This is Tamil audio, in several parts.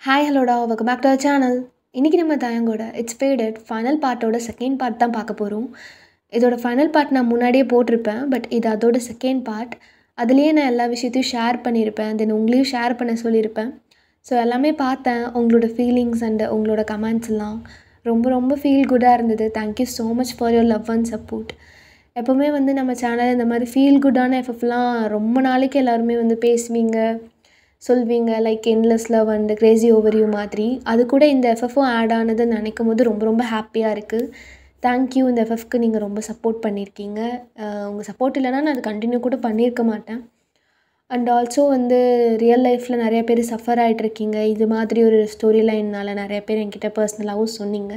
ஹாய் ஹலோடா, welcome back to our channel. இன்றைக்கி நம்ம தயங்கோட இட்ஸ் ஃபேடட் ஃபைனல் பார்ட்டோட செகண்ட் பார்ட் தான் பார்க்க போகிறோம். இதோட ஃபைனல் பார்ட் நான் முன்னாடியே போட்டிருப்பேன், பட் இது அதோட செகண்ட் பார்ட். அதுலேயே நான் எல்லா விஷயத்தையும் ஷேர் பண்ணியிருப்பேன், தென் உங்களையும் ஷேர் பண்ண சொல்லியிருப்பேன். ஸோ எல்லாமே பார்த்தேன். உங்களோட ஃபீலிங்ஸ் அண்டு உங்களோட கமெண்ட்ஸ் எல்லாம் ரொம்ப ரொம்ப ஃபீல் குட்டாக இருந்தது. Thank you so much for your love and support. எப்போவுமே நம்ம சேனல் இந்த மாதிரி ஃபீல் குட்டான எஃப்எஃப்லாம் ரொம்ப நாளைக்கு எல்லாருமே பேசுவீங்க, சொல்வீங்க. Like endless love and Crazy over you மாதிரி. அது கூட இந்த எஃப்எஃப்பும் ஆட் ஆனதுன்னு நினைக்கும் போது ரொம்ப ரொம்ப ஹாப்பியாக இருக்குது. தேங்க்யூ. இந்த எஃப்எஃப்க்கு நீங்கள் ரொம்ப சப்போர்ட் பண்ணியிருக்கீங்க. உங்கள் சப்போர்ட் இல்லைனா நான் அது கண்டினியூ கூட பண்ணியிருக்க மாட்டேன். அண்ட் ஆல்சோ ரியல் லைஃப்பில் நிறைய பேர் சஃபர் ஆகிட்ருக்கீங்க. இது மாதிரி ஒரு ஸ்டோரி லைன்னால் நிறைய பேர் என்கிட்ட பர்சனலாகவும் சொன்னீங்க.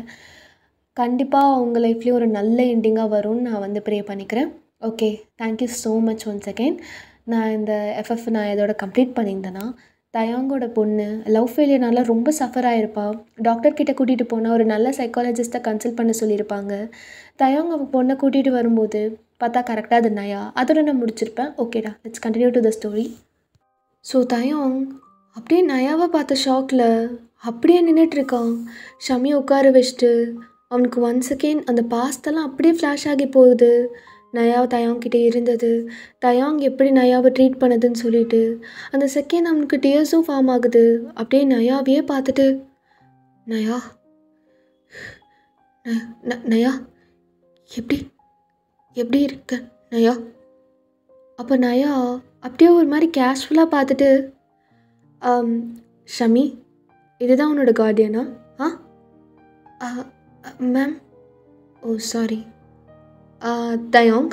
கண்டிப்பாக உங்கள் லைஃப்லேயும் ஒரு நல்ல எண்டிங்காக வரும்னு நான் ப்ரே பண்ணிக்கிறேன். Okay, thank you so much once again. நான் இந்த எஃப்எஃப் இதோட கம்ப்ளீட் பண்ணியிருந்தேன்னா, தயாங்கோட பொண்ணு லவ் ஃபெயிலியர்னால ரொம்ப சஃபர் ஆகிருப்பா. டாக்டர்கிட்ட கூட்டிகிட்டு போனால் ஒரு நல்ல சைக்காலஜிஸ்ட்டை கன்சல்ட் பண்ண சொல்லியிருப்பாங்க. தயாங்க பொண்ணை கூட்டிகிட்டு வரும்போது பார்த்தா கரெக்டாக அது நயா. அதோட நான் முடிச்சிருப்பேன். ஓகேடா, let's continue to the story. So Taeyang அப்படியே நயாவை பார்த்த ஷாக்கில் அப்படியே நின்றுட்டுருக்கான். ஷமி உட்கார வச்சுட்டு அவனுக்கு ஒன்ஸ் அகெயின் அந்த பாஸ்டெல்லாம் அப்படியே ஃப்ளாஷ் ஆகி போகுது. நயா தயாங்கிட்ட இருந்தது, தயாங் எப்படி நயாவை ட்ரீட் பண்ணதுன்னு சொல்லிட்டு அந்த செகண்ட் அவனுக்கு டியர்ஸும் ஃபார்ம் ஆகுது. அப்படியே நயாவையே பார்த்துட்டு, நயா நயா எப்படி எப்படி இருக்க நயா? அப்போ நயா அப்படியே ஒரு மாதிரி கேஷுவலாக பார்த்துட்டு, ஷமி இதுதான் உன்னோட கார்டியனா? மேம், ஓ சாரி. தயாங்,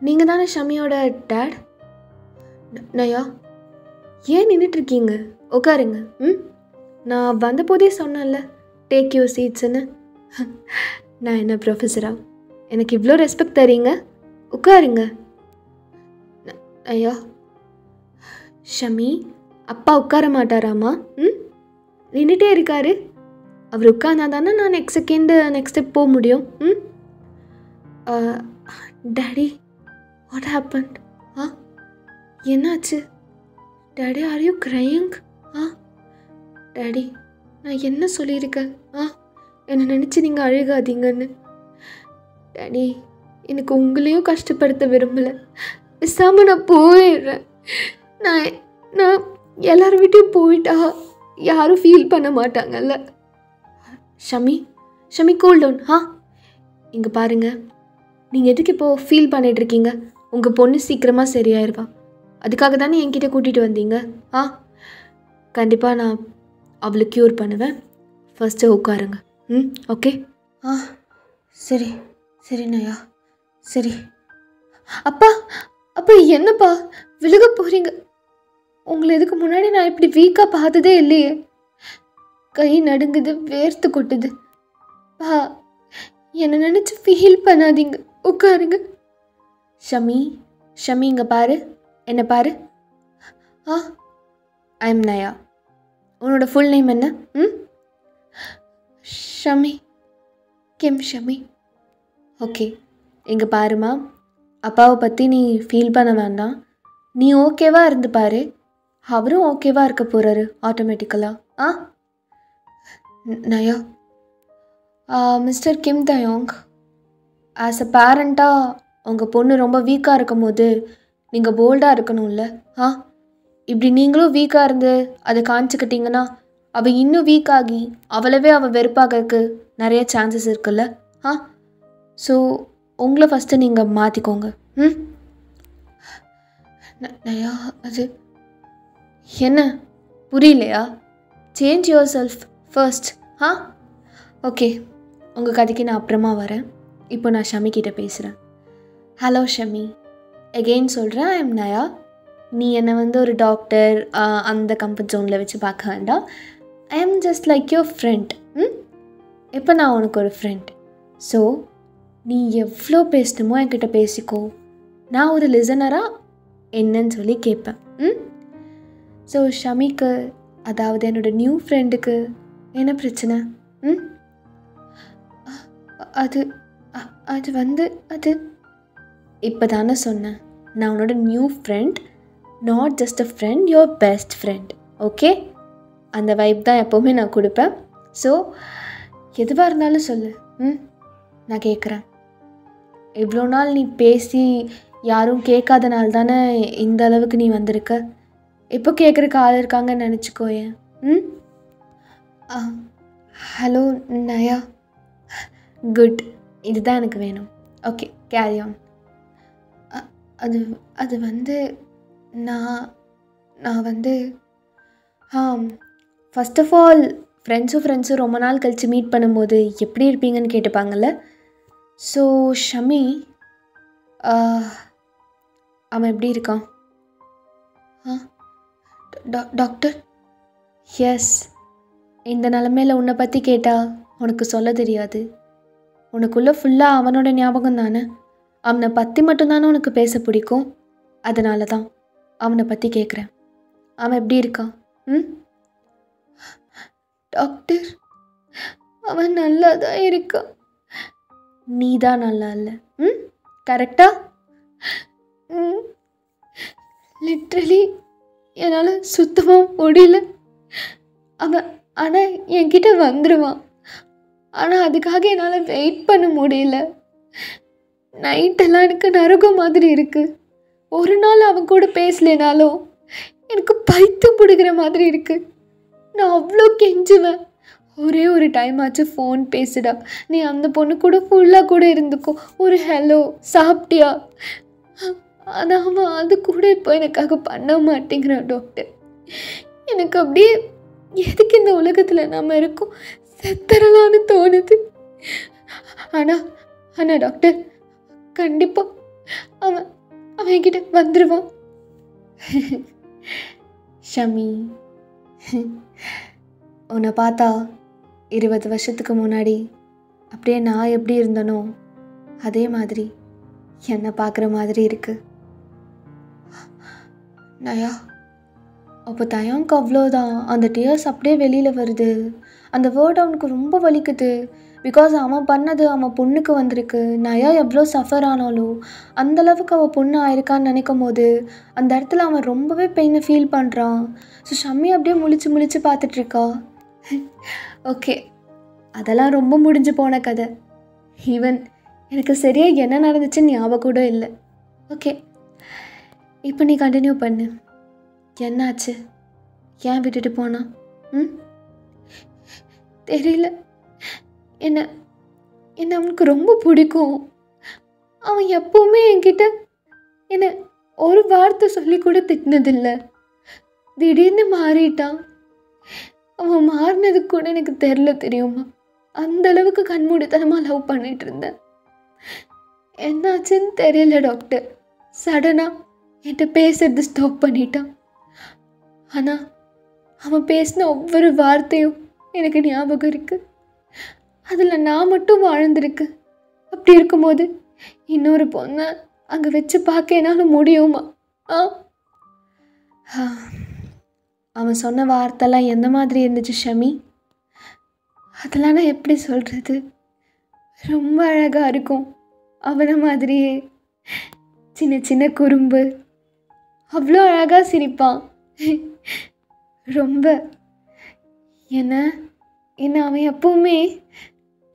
நீங்கள் தானே ஷமியோட டேட்? நயா, ஏன் நின்றுட்டுருக்கீங்க? உட்காருங்க. நான் வந்தபோதே சொன்னேன்ல, டேக் யூர் சீட்ஸுன்னு. நான் என்ன ப்ரொஃபஸரா? எனக்கு இவ்வளோ ரெஸ்பெக்ட் தரீங்க? உட்காருங்க. ஐயா, ஷமி அப்பா உட்கார மாட்டாராம்மா? நின்றுட்டே இருக்காரு. அவர் உட்கார்ந்தா தானே நான் நெக்ஸ்ட் ஸ்டெப் போக முடியும். Daddy, what happened? என்னாச்சு daddy? Are you crying? Daddy, நான் என்ன சொல்லியிருக்கேன்? என்னை நினச்சி நீங்கள் அழுகாதீங்கன்னு. டாடி, எனக்கு உங்களையும் கஷ்டப்படுத்த விரும்பலை. பேசாமல் நான் போயிடுறேன். நான் எல்லாரும் வீட்டையும் போயிட்டா யாரும் ஃபீல் பண்ண மாட்டாங்கல்ல. Shami cool down. இங்கே பாருங்கள், நீங்கள் எதுக்கு இப்போது ஃபீல் பண்ணிகிட்ருக்கீங்க? உங்கள் பொண்ணு சீக்கிரமாக சரியாயிருவா. அதுக்காக தானே என்கிட்ட கூட்டிகிட்டு வந்தீங்க. கண்டிப்பாக நான் அவளை க்யூர் பண்ணுவேன். ஃபஸ்ட்டு உட்காருங்க. ஓகே. சரி சரி நயா, சரி. அப்பா என்னப்பா விழுக போகிறீங்க? உங்களை இதுக்கு முன்னாடி நான் இப்படி வீக்காக பார்த்ததே இல்லையே. கை நடுங்குது, வேர்த்து கொட்டுது. என்னை நினச்சி ஃபீல் பண்ணாதீங்க, உட்காருங்க. ஷமி இங்கே பாரு, என்ன பாரு. ஐ எம் நயா. உன்னோட ஃபுல் நேம் என்ன? ஷமி, கிம் ஷமி. ஓகே, இங்கே பாருமா, அப்பாவை பற்றி நீ ஃபீல் பண்ண வேண்டாம். நீ ஓகேவாக இருந்து பாரு, அவரும் ஓகேவாக இருக்க போகிறாரு ஆட்டோமேட்டிக்கலாக. நயா, மிஸ்டர் கிம் தயாங், ஆஸ் அ பேரண்ட்டாக உங்கள் பொண்ணு ரொம்ப வீக்காக இருக்கும் போது நீங்கள் போல்டாக இருக்கணும்ல. இப்படி நீங்களும் வீக்காக இருந்து அதை காமிச்சிக்கிட்டிங்கன்னா அவள் இன்னும் வீக்காகி அவளவே வெறுப்பாகிறதுக்கு நிறைய சான்சஸ் இருக்குல்ல. ஸோ உங்களை ஃபஸ்ட்டு நீங்கள் மாற்றிக்கோங்க. நயா, அது என்ன புரியலையா? Change your self first. Okay, உங்கள் கதைக்கு நான் அப்புறமா வரேன். இப்போ நான் ஷமிக்கிட்ட பேசுகிறேன். ஹலோ ஷமி, எகெயின் சொல்கிறேன், ஐ எம் நயா. நீ என்னை ஒரு டாக்டர் அந்த கம்ஃபர்ட் ஜோனில் வச்சு பார்க்க வேண்டாம். I am just like your friend. இப்போ நான் உனக்கு ஒரு ஃப்ரெண்ட். ஸோ நீ எவ்வளோ பேசணுமோ என்கிட்ட பேசிக்கோ. நான் ஒரு லிசனராக என்னன்னு சொல்லி கேட்பேன். ஸோ ஷமிக்கு, அதாவது என்னோடய நியூ ஃப்ரெண்டுக்கு என்ன பிரச்சனை? அது அது இப்போ தானே சொன்னேன், நான் உன்னோட new friend, not just a friend, your best friend. Okay, அந்த வைப் தான் எப்போவுமே நான் கொடுப்பேன். ஸோ எதுவாக இருந்தாலும் சொல்லு, நான் கேட்குறேன். இவ்வளோ நாள் நீ பேசி யாரும் கேட்காதனால தானே இந்த அளவுக்கு நீ வந்திருக்க. இப்போ கேட்குறக்கு ஆள் இருக்காங்கன்னு நினச்சிக்கோயேன். ஹலோ நயா. குட், இதுதான் எனக்கு வேணும். Okay, carry on. அது அது வந்து நான் வந்து ஃபஸ்ட் ஆஃப் ஆல் ஃப்ரெண்ட்ஸும் ரொம்ப நாள் கழித்து மீட் பண்ணும்போது எப்படி இருப்பீங்கன்னு கேட்டுப்பாங்கள்ல. ஸோ ஷமி, அவன் எப்படி இருக்கான்? டாக்டர், எஸ், இந்த நிலமையில் உன்னை பற்றி கேட்டால் உனக்கு சொல்ல தெரியாது. உனக்குள்ளே ஃபுல்லாக அவனோட ஞாபகம் தானே. அவனை பற்றி மட்டும்தானே உனக்கு பேச பிடிக்கும். அதனால தான் அவனை பற்றி கேட்குறேன். அவன் எப்படி இருக்கான்? டாக்டர், அவன் நல்லா தான் இருக்கான். நீ தான் நல்லா இல்லை. கரெக்டா? லிட்ரலி என்னால் சுத்தமாக முடியல. அவன் ஆனால் என்கிட்ட வந்துடுவான். ஆனால் அதுக்காக என்னால் வெயிட் பண்ண முடியல. நைட்டெல்லாம் எனக்கு நரகம் மாதிரி இருக்குது. ஒரு நாள் அவன் கூட பேசலைனாலும் எனக்கு பைத்தியம் பிடிக்கிற மாதிரி இருக்குது. நான் அவ்வளோ கெஞ்சுவேன், ஒரே ஒரு டைம் ஆச்சு ஃபோன் பேசுடா, நீ அந்த பொண்ணு கூட ஃபுல்லாக கூட இருந்துக்கோ, ஒரு ஹலோ சாப்பிட்டியா. ஆனால் அவன் அது கூட இப்போ எனக்காக பண்ண மாட்டேங்கிறான் டாக்டர். எனக்கு அப்படியே எதுக்கு இந்த உலகத்தில் நம்ம இருக்கோம், செத்தரலான்னு தோணுது. ஆனால் டாக்டர், கண்டிப்பாக அவன் என்கிட்ட வந்துடுவான். ஷமி, உன்னை பார்த்தா 20 வருஷத்துக்கு முன்னாடி அப்படியே நான் எப்படி இருந்தனோ அதே மாதிரி என்னை பார்க்குற மாதிரி இருக்குது. நயா, அப்போ தயாங்க்கு அவ்வளோதான். அந்த டியர்ஸ் அப்படியே வெளியில் வருது. அந்த வேர்ட் அவனுக்கு ரொம்ப வலிக்குது. பிகாஸ் அவன் பண்ணது அவன் பொண்ணுக்கு வந்திருக்கு. நயா எவ்வளோ சஃபர் ஆனாலும் அந்தளவுக்கு அவள் பொண்ணு ஆயிருக்கான்னு நினைக்கும் போது அந்த இடத்துல அவன் ரொம்பவே பெயினை ஃபீல் பண்ணுறான். ஸோ ஷம்மி அப்படியே முழிச்சு பார்த்துட்ருக்கா. ஓகே, அதெல்லாம் ரொம்ப முடிஞ்சு போன கதை. ஈவன் எனக்கு சரியாக என்ன நடந்துச்சுன்னு ஞாபகம் கூட இல்லை. ஓகே, இப்போ நீ கண்டினியூ பண்ணு. என்னாச்சு? ஏன் விட்டுட்டு போனா? தெரியல, என்ன அவனுக்கு ரொம்ப பிடிக்கும். அவன் எப்பவுமே என்கிட்ட என்ன ஒரு வார்த்தை சொல்லி கூட திட்டினதில்லை. திடீர்னு மாறிட்டான். அவன் மாறினது கூட எனக்கு தெரில, தெரியுமா? அந்த அளவுக்கு கண்மூடித்தனமாக லவ் பண்ணிட்டு இருந்தேன். என்னாச்சுன்னு தெரியல டாக்டர். சடனாக என்கிட்ட பேசுறது ஸ்டாப் பண்ணிட்டான். ஆனால் அவன் பேசின ஒவ்வொரு வார்த்தையும் எனக்கு ஞாபகம் இருக்குது. அதில் நான் மட்டும் வாழ்ந்திருக்கு. அப்படி இருக்கும்போது இன்னொரு பொண்ணை அங்கே வச்சு பார்க்க என்னால் முடியுமா? அவன் சொன்ன வார்த்தைலாம் எந்த மாதிரி இருந்துச்சு ஷமி? அதெல்லாம் நான் எப்படி சொல்கிறது? ரொம்ப அழகாக இருக்கும். அவனை மாதிரியே சின்ன குறும்பு, அவ்வளோ அழகாக சிரிப்பான். ரொம்ப என்ன அவன் எப்பவுமே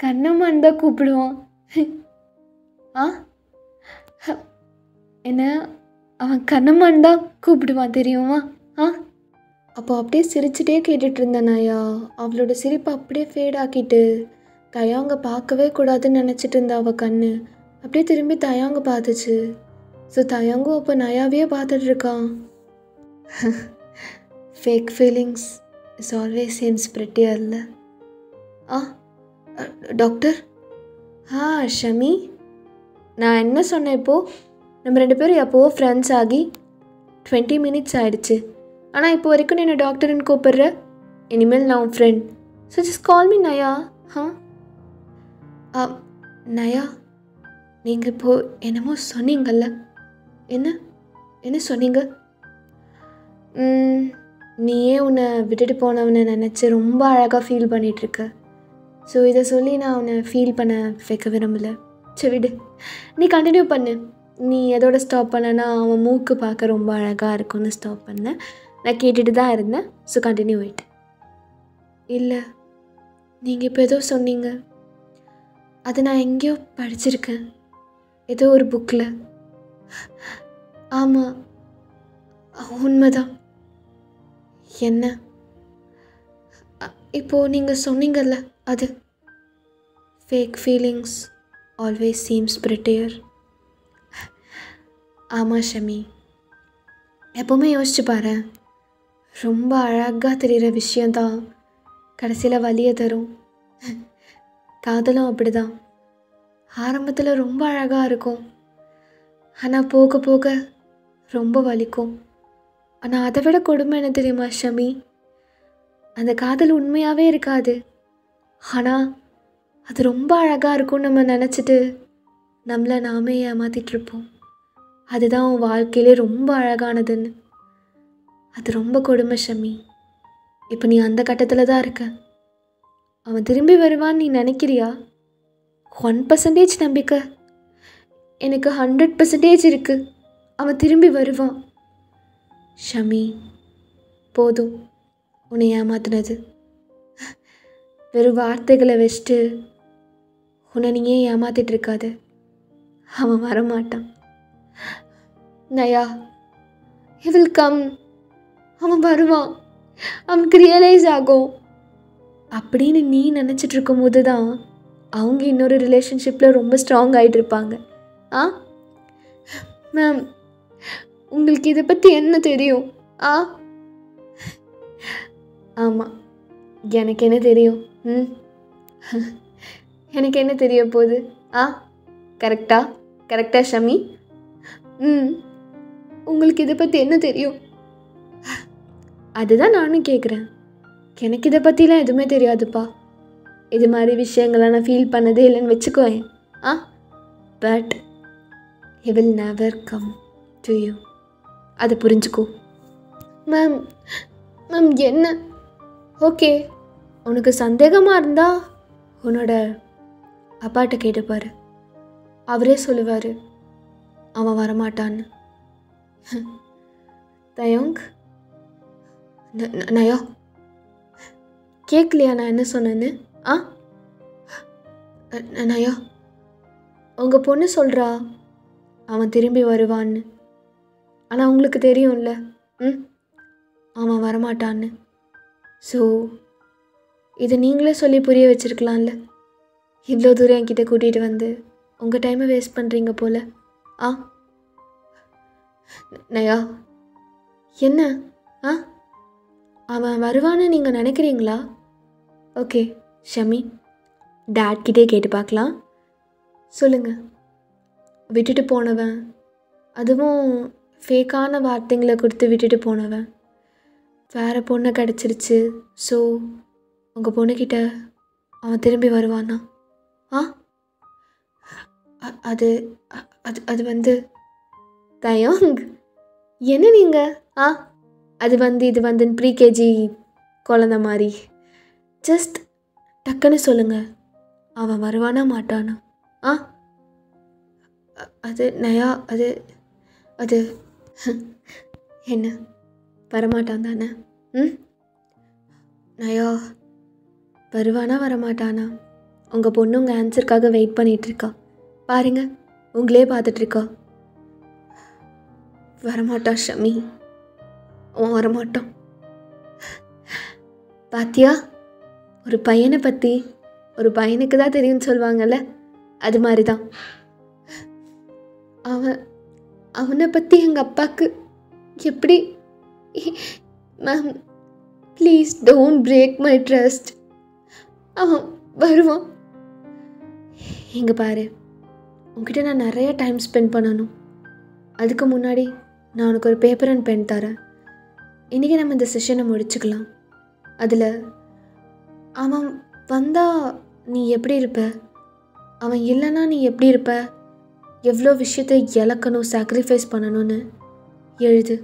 கண்ணம்மான்னு தான் கூப்பிடுவான். என்ன அவன் கண்ணம்மான்னு தான் கூப்பிடுவான், தெரியுமா? அப்போ அப்படியே சிரிச்சுட்டே கேட்டுட்டு இருந்தேன் நயா. அவளோட சிரிப்பை அப்படியே ஃபேட் ஆக்கிட்டு தயாங்க பார்க்கவே கூடாதுன்னு நினச்சிட்டு இருந்தா. அவள் கண்ணு அப்படியே திரும்பி தயாங்க பார்த்துச்சு. ஸோ தயாங்கும் அப்போ நயாவே பார்த்துட்ருக்கான். Fake feelings is always seems prettier இல்லை? டாக்டர். ஷமி, நான் என்ன சொன்னேன் இப்போது? நம்ம 2 பேரும் எப்போவோ ஃப்ரெண்ட்ஸ் ஆகி 20 மினிட்ஸ் ஆகிடுச்சு. ஆனால் இப்போ வரைக்கும் நீ என்ன டாக்டர்னு கூப்பிட்ற. இனிமேல் நான் உன் friend. So just call me Naya. Naya, நீங்கள் இப்போது என்னமோ சொன்னீங்கல்ல, என்ன சொன்னீங்க? நீயே உன்னை விட்டுட்டு போனவனை நினச்சி ரொம்ப அழகாக ஃபீல் பண்ணிகிட்ருக்க. ஸோ இதை சொல்லி நான் அவனை ஃபீல் பண்ண வைக்க விரும்பலை. சரி விடு, நீ கண்டினியூ பண்ணு. நீ எதோட ஸ்டாப் பண்ணனா அவன் மூக்கு பார்க்க ரொம்ப அழகாக இருக்கும்னு ஸ்டாப் பண்ணேன். நான் கேட்டுட்டு தான் இருந்தேன். So continue it. இல்லை, நீங்கள் இப்போ ஏதோ சொன்னீங்க, அதை நான் எங்கேயோ படிச்சிருக்கேன், ஏதோ ஒரு புக்கில். ஆமாம், உண்மைதான். என்ன? இப்போது நீங்கள் சொன்னீங்கல்ல, அது ஃபேக் ஃபீலிங்ஸ் ஆல்வேஸ் சீம்ஸ் பிரிட்டியர். ஆமாம் ஷமி, எப்போவுமே யோசிச்சு பாரு, ரொம்ப அழகாக தெரிகிற விஷயந்தான் கடைசியில் வலியை தரும். காதலும் அப்படி தான். ஆரம்பத்தில் ரொம்ப அழகாக இருக்கும், ஆனால் போக போக ரொம்ப வலிக்கும். ஆனால் அதை விட கொடுமை என்ன தெரியுமா ஷமி? அந்த காதல் உண்மையாகவே இருக்காது, ஆனால் அது ரொம்ப அழகாக இருக்கும்னு நம்ம நினச்சிட்டு நம்மளை நாமே ஏமாற்றிட்டுருப்போம். அதுதான் உன் வாழ்க்கையிலே ரொம்ப அழகானதுன்னு. அது ரொம்ப கொடுமை ஷமி. இப்போ நீ அந்த கட்டத்தில் தான் இருக்க. அவன் திரும்பி வருவான்னு நீ நினைக்கிறியா? 1% நம்பிக்கை, எனக்கு 100% இருக்குது அவன் திரும்பி வருவான். ஷமி, போதும் உன்னை ஏமாத்துனது. வெறும் வார்த்தைகளை வச்சுட்டு உன்னை நீயே ஏமாத்திட்டு இருக்காது. அவன் வரமாட்டான் நயா. he will come. அவன் வருவான், அவனுக்கு ரியலைஸ் ஆகும். அப்படின்னு நீ நினச்சிட்டு இருக்கும்போது தான் அவங்க இன்னொரு ரிலேஷன்ஷிப்பில் ரொம்ப ஸ்ட்ராங் ஆகிட்டு இருப்பாங்க. மேம், உங்களுக்கு இதை பற்றி என்ன தெரியும்? ஆமாம், எனக்கு என்ன தெரியும்? எனக்கு என்ன தெரிய போகுது? கரெக்டா ஷமி? உங்களுக்கு இதை பற்றி என்ன தெரியும்? அதுதான் நானும் கேட்குறேன். எனக்கு இதை பற்றிலாம் எதுவுமே தெரியாதுப்பா. இது மாதிரி விஷயங்கள்லாம் நான் ஃபீல் பண்ணதே இல்லைன்னு வச்சுக்கோயேன். But he will never come to you. அதை புரிஞ்சுக்கோ. மேம் என்ன? ஓகே, உனக்கு சந்தேகமாக இருந்தால் உன்னோட அப்பாட்ட கேட்டுப்பார், அவரே சொல்லுவார் அவன் வரமாட்டான்னு. தயோங், நயா கேட்கலையா நான் என்ன சொன்னேன்னு? நயா, உங்கள் பொண்ணு சொல்கிறா அவன் திரும்பி வருவான்னு. ஆனால் உங்களுக்கு தெரியும்ல அவன் வரமாட்டான்னு. ஸோ இதை நீங்களே சொல்லி புரிய வச்சுருக்கலாம்ல. இவ்வளோ தூரம் என்கிட்ட கூட்டிகிட்டு வந்து உங்கள் டைமை வேஸ்ட் பண்ணுறீங்க போல். நயா, என்ன? அவன் வருவான்னு நீங்கள் நினைக்கிறீங்களா? ஓகே ஷமி, டேட்கிட்டே கேட்டு பார்க்கலாம். சொல்லுங்கள். விட்டுட்டு போனவன், அதுவும் ஃபேக்கான வார்த்தைங்களை கொடுத்து விட்டுட்டு போனவன், வேறு பொண்ணை கிடச்சிருச்சு. ஸோ உங்கள் பொண்ணுக்கிட்ட அவன் திரும்பி வருவானா? அது அது அது வந்து தயோங், என்ன நீங்கள் அது வந்து இது வந்துன்னு ப்ரீகேஜி குழந்த மாதிரி ஜஸ்ட் டக்குன்னு சொல்லுங்கள். அவன் வருவானா மாட்டானா? அது நயா, அது அது என்ன வரமாட்டான் தானே? நயா, வருவானா வரமாட்டானா? உங்கள் பொண்ணு உங்கள் ஆன்சருக்காக வெயிட் பண்ணிகிட்ருக்கா. பாருங்க, உங்களே பார்த்துட்ருக்கா. வரமாட்டான் ஷமி, அவன் வரமாட்டான். பாத்தியா, ஒரு பையனை பற்றி ஒரு பையனுக்கு தான் தெரியும்னு சொல்லுவாங்கள்ல, அது மாதிரி தான். அவனை பற்றி எங்கள் அப்பாவுக்கு எப்படி? Ma'am please don't break my trust. அவன் வருவான். இங்கே பாரு, உங்ககிட்ட நான் நிறைய டைம் ஸ்பெண்ட் பண்ணணும். அதுக்கு முன்னாடி நான் உனக்கு ஒரு பேப்பர் அண்ட் பென் தரேன். இன்றைக்கி நம்ம இந்த செஷனை முடிச்சுக்கலாம். அதில் அவன் வந்தால் நீ எப்படி இருப்ப, அவன் இல்லைன்னா நீ எப்படி இருப்ப, எவ்வளோ விஷயத்தை இழக்கணும், சாக்ரிஃபைஸ் பண்ணணும்னு எழுது.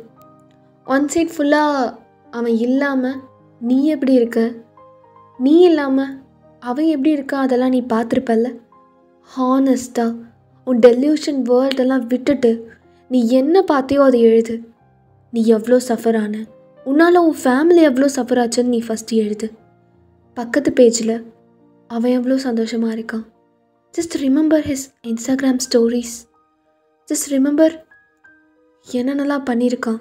ஒன் சைட் ஃபுல்லாக அவன் இல்லாமல் நீ எப்படி இருக்க, நீ இல்லாமல் அவன் எப்படி இருக்கா, அதெல்லாம் நீ பார்த்துருப்பல்ல. ஹானஸ்ட்டாக உன் டெல்யூஷன் வேர்ல்டெல்லாம் விட்டுட்டு நீ என்ன பார்த்தியோ அதை எழுது. நீ எவ்வளோ சஃபர் ஆன, உன்னால் உன் ஃபேமிலி எவ்வளோ சஃபர் ஆச்சுன்னு நீ ஃபஸ்ட்டு எழுது. பக்கத்து பேஜில் அவன் எவ்வளோ சந்தோஷமாக இருக்கான். Just remember his Instagram stories. Just remember என்னென்னலாம் பண்ணியிருக்கான்,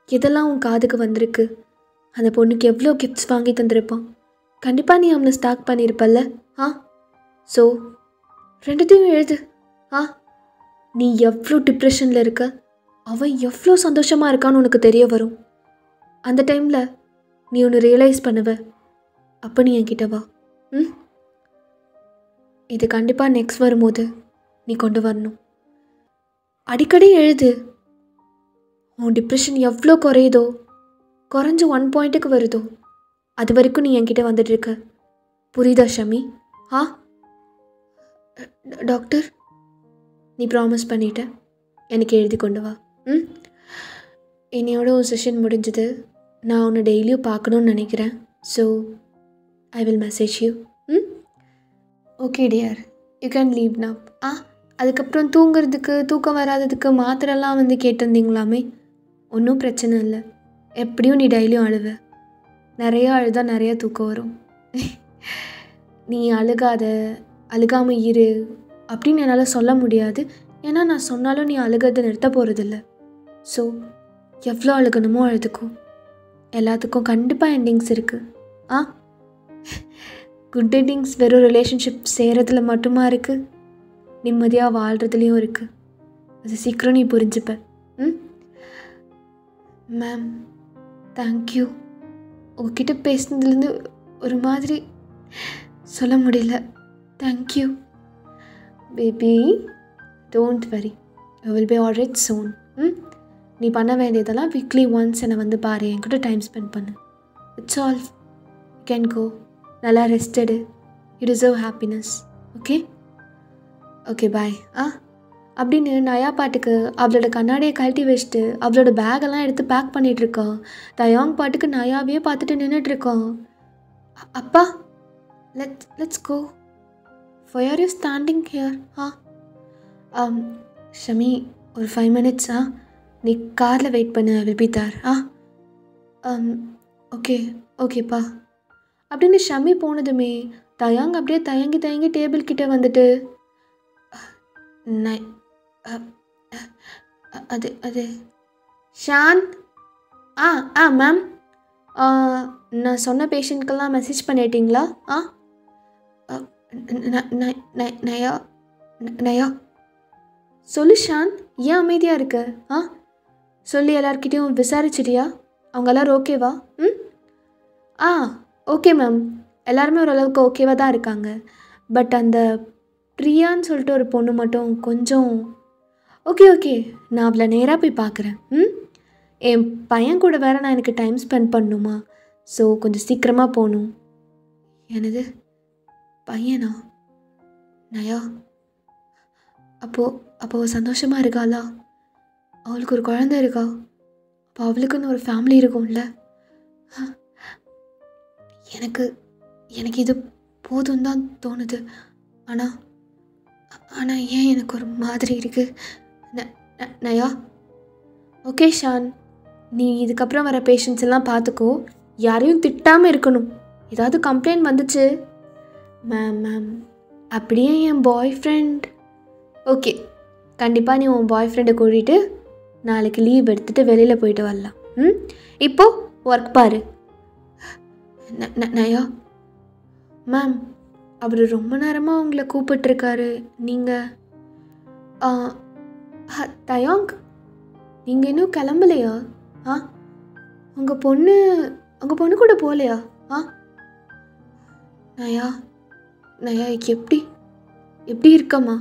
எதெல்லாம் உன் காதுக்கு வந்திருக்கு, அந்த பொண்ணுக்கு எவ்வளோ கிஃப்ட்ஸ் வாங்கி தந்திருப்பான். கண்டிப்பாக நீ அவனை ஸ்டாக் பண்ணியிருப்பல்ல. ஸோ ரெண்டுத்தையும் எழுது. நீ எவ்வளோ டிப்ரெஷனில் இருக்க, அவன் எவ்வளோ சந்தோஷமாக இருக்கான்னு உனக்கு தெரிய வரும். அந்த டைமில் நீ ஒன்று ரியலைஸ் பண்ணுவ. அப்போ நீ என்கிட்ட வா. இது கண்டிப்பாக நெக்ஸ்ட் வரும்போது நீ கொண்டு வரணும். அடிக்கடி எழுது. உன் டிப்ரெஷன் எவ்வளோ குறையுதோ, குறைஞ்சு 1 பாயிண்ட்டுக்கு வருதோ, அது வரைக்கும் நீ என்கிட்ட வந்துட்டுருக்க. புரியுதா ஷமி? டாக்டர், நீ ப்ராமிஸ் பண்ணிட்ட, எனக்கு எழுதி கொண்டு வா. என்னையோட ஒரு செஷன் முடிஞ்சது. நான் உன்னை டெய்லியும் பார்க்கணுன்னு நினைக்கிறேன். So I will message you. Okay dear, you can leave now. அதுக்கப்புறம் தூங்குறதுக்கு, தூக்கம் வராததுக்கு மாத்திரெல்லாம் வந்து கேட்டிருந்தீங்களாமே. ஒன்றும் பிரச்சனை இல்லை. எப்படியும் நீ டெய்லியும் அழுவ. நிறையா அழுதா நிறையா தூக்கம் வரும். நீ அழுகாமல் இரு அப்படின்னு என்னால் சொல்ல முடியாது. ஏன்னா நான் சொன்னாலும் நீ அழுகிறத நிறுத்த போகிறதில்ல. ஸோ எவ்வளோ அழுகணுமோ அழுதுக்கும். எல்லாத்துக்கும் கண்டிப்பாக எண்டிங்ஸ் இருக்குது. குட் எண்டிங்ஸ் வெறும் ரிலேஷன்ஷிப் செய்கிறதுல மட்டுமா இருக்குது, நிம்மதியாக வாழ்கிறதுலையும் இருக்குது. அது சீக்கிரம் நீ புரிஞ்சுப்ப. Ma'am, thank you. உங்ககிட்ட பேசுனதுலேருந்து ஒரு மாதிரி சொல்ல முடியல. Thank you baby. Don't worry, I will be alright soon. நீ பண்ண வேண்டியதெல்லாம் வீக்லி ஒன்ஸ் என்னை வந்து பாரு, என்கிட்ட டைம் ஸ்பெண்ட் பண்ணு. It's all. You can go. நல்லா ரெஸ்டடு. You deserve happiness. Okay okay bye. அப்படின்னு நயா பாட்டுக்கு அவளோட கண்ணாடியை கழட்டி வச்சுட்டு அவளோட பேக்கெல்லாம் எடுத்து பேக் பண்ணிகிட்ருக்கான். தயாங் பாட்டுக்கு நயாவே பார்த்துட்டு நின்றுட்டுருக்கான். அப்பா, let's go. Why are you standing here? Shami, ஒரு 5 minutes. நீ காரில் வெயிட் பண்ணு, I will be there. Okay ஓகேப்பா. அப்படின்னு ஷமி போனதுமே தயாங் அப்படியே தயங்கி டேபிள் கிட்டே வந்துட்டு, அது ஷான். மேம், நான் சொன்ன பேஷண்ட்கெல்லாம் மெசேஜ் பண்ணிட்டீங்களா? நயா சொல்லு ஷான், ஏன் அமைதியாக இருக்க? சொல்லி எல்லார்கிட்டையும் விசாரிச்சிட்டியா? அவங்க எல்லோரும் ஓகேவா? ஓகே மேம், எல்லாருமே ஓரளவுக்கு ஓகேவாக தான் இருக்காங்க. பட் அந்த பிரியான்னு சொல்லிட்டு ஒரு பொண்ணு மட்டும் கொஞ்சம் ஓகே, நான் அவளை நேராக போய் பார்க்குறேன். என் பையன் கூட வேறு நான் எனக்கு டைம் ஸ்பெண்ட் பண்ணணுமா? ஸோ கொஞ்சம் சீக்கிரமாக போகணும். எனது பையனா? நயா, அப்போது சந்தோஷமாக இருக்காளா? அவளுக்கு ஒரு குழந்தை இருக்கா? அப்போ அவளுக்குன்னு ஒரு ஃபேமிலி இருக்கும்ல. எனக்கு இது போதும் தான் தோணுது. ஆனால் ஏன் எனக்கு ஒரு மாதிரி இருக்குது? நயா, ஓகே ஷான், நீ இதுக்கப்புறம் வர பேஷண்ட்ஸ் எல்லாம் பார்த்துக்கோ. யாரையும் திட்டாமல் இருக்கணும். ஏதாவது கம்ப்ளைண்ட் வந்துச்சு, மேம் அப்படியே என் பாய் ஃப்ரெண்ட். ஓகே, கண்டிப்பாக நீ உன் பாய் ஃப்ரெண்டை கூட்டிகிட்டு நாளைக்கு லீவ் எடுத்துகிட்டு வெளியில் போயிட்டு வரலாம். இப்போது ஒர்க் பாரு. நயா மேம், அவர் ரொம்ப நேரமாக உங்களை கூப்பிட்டுருக்காரு. நீங்கள் தயாங், நீங்கள் இன்னும் கிளம்பலையா? உங்கள் பொண்ணு கூட போகலையா? நயா எப்படி இருக்கம்மா?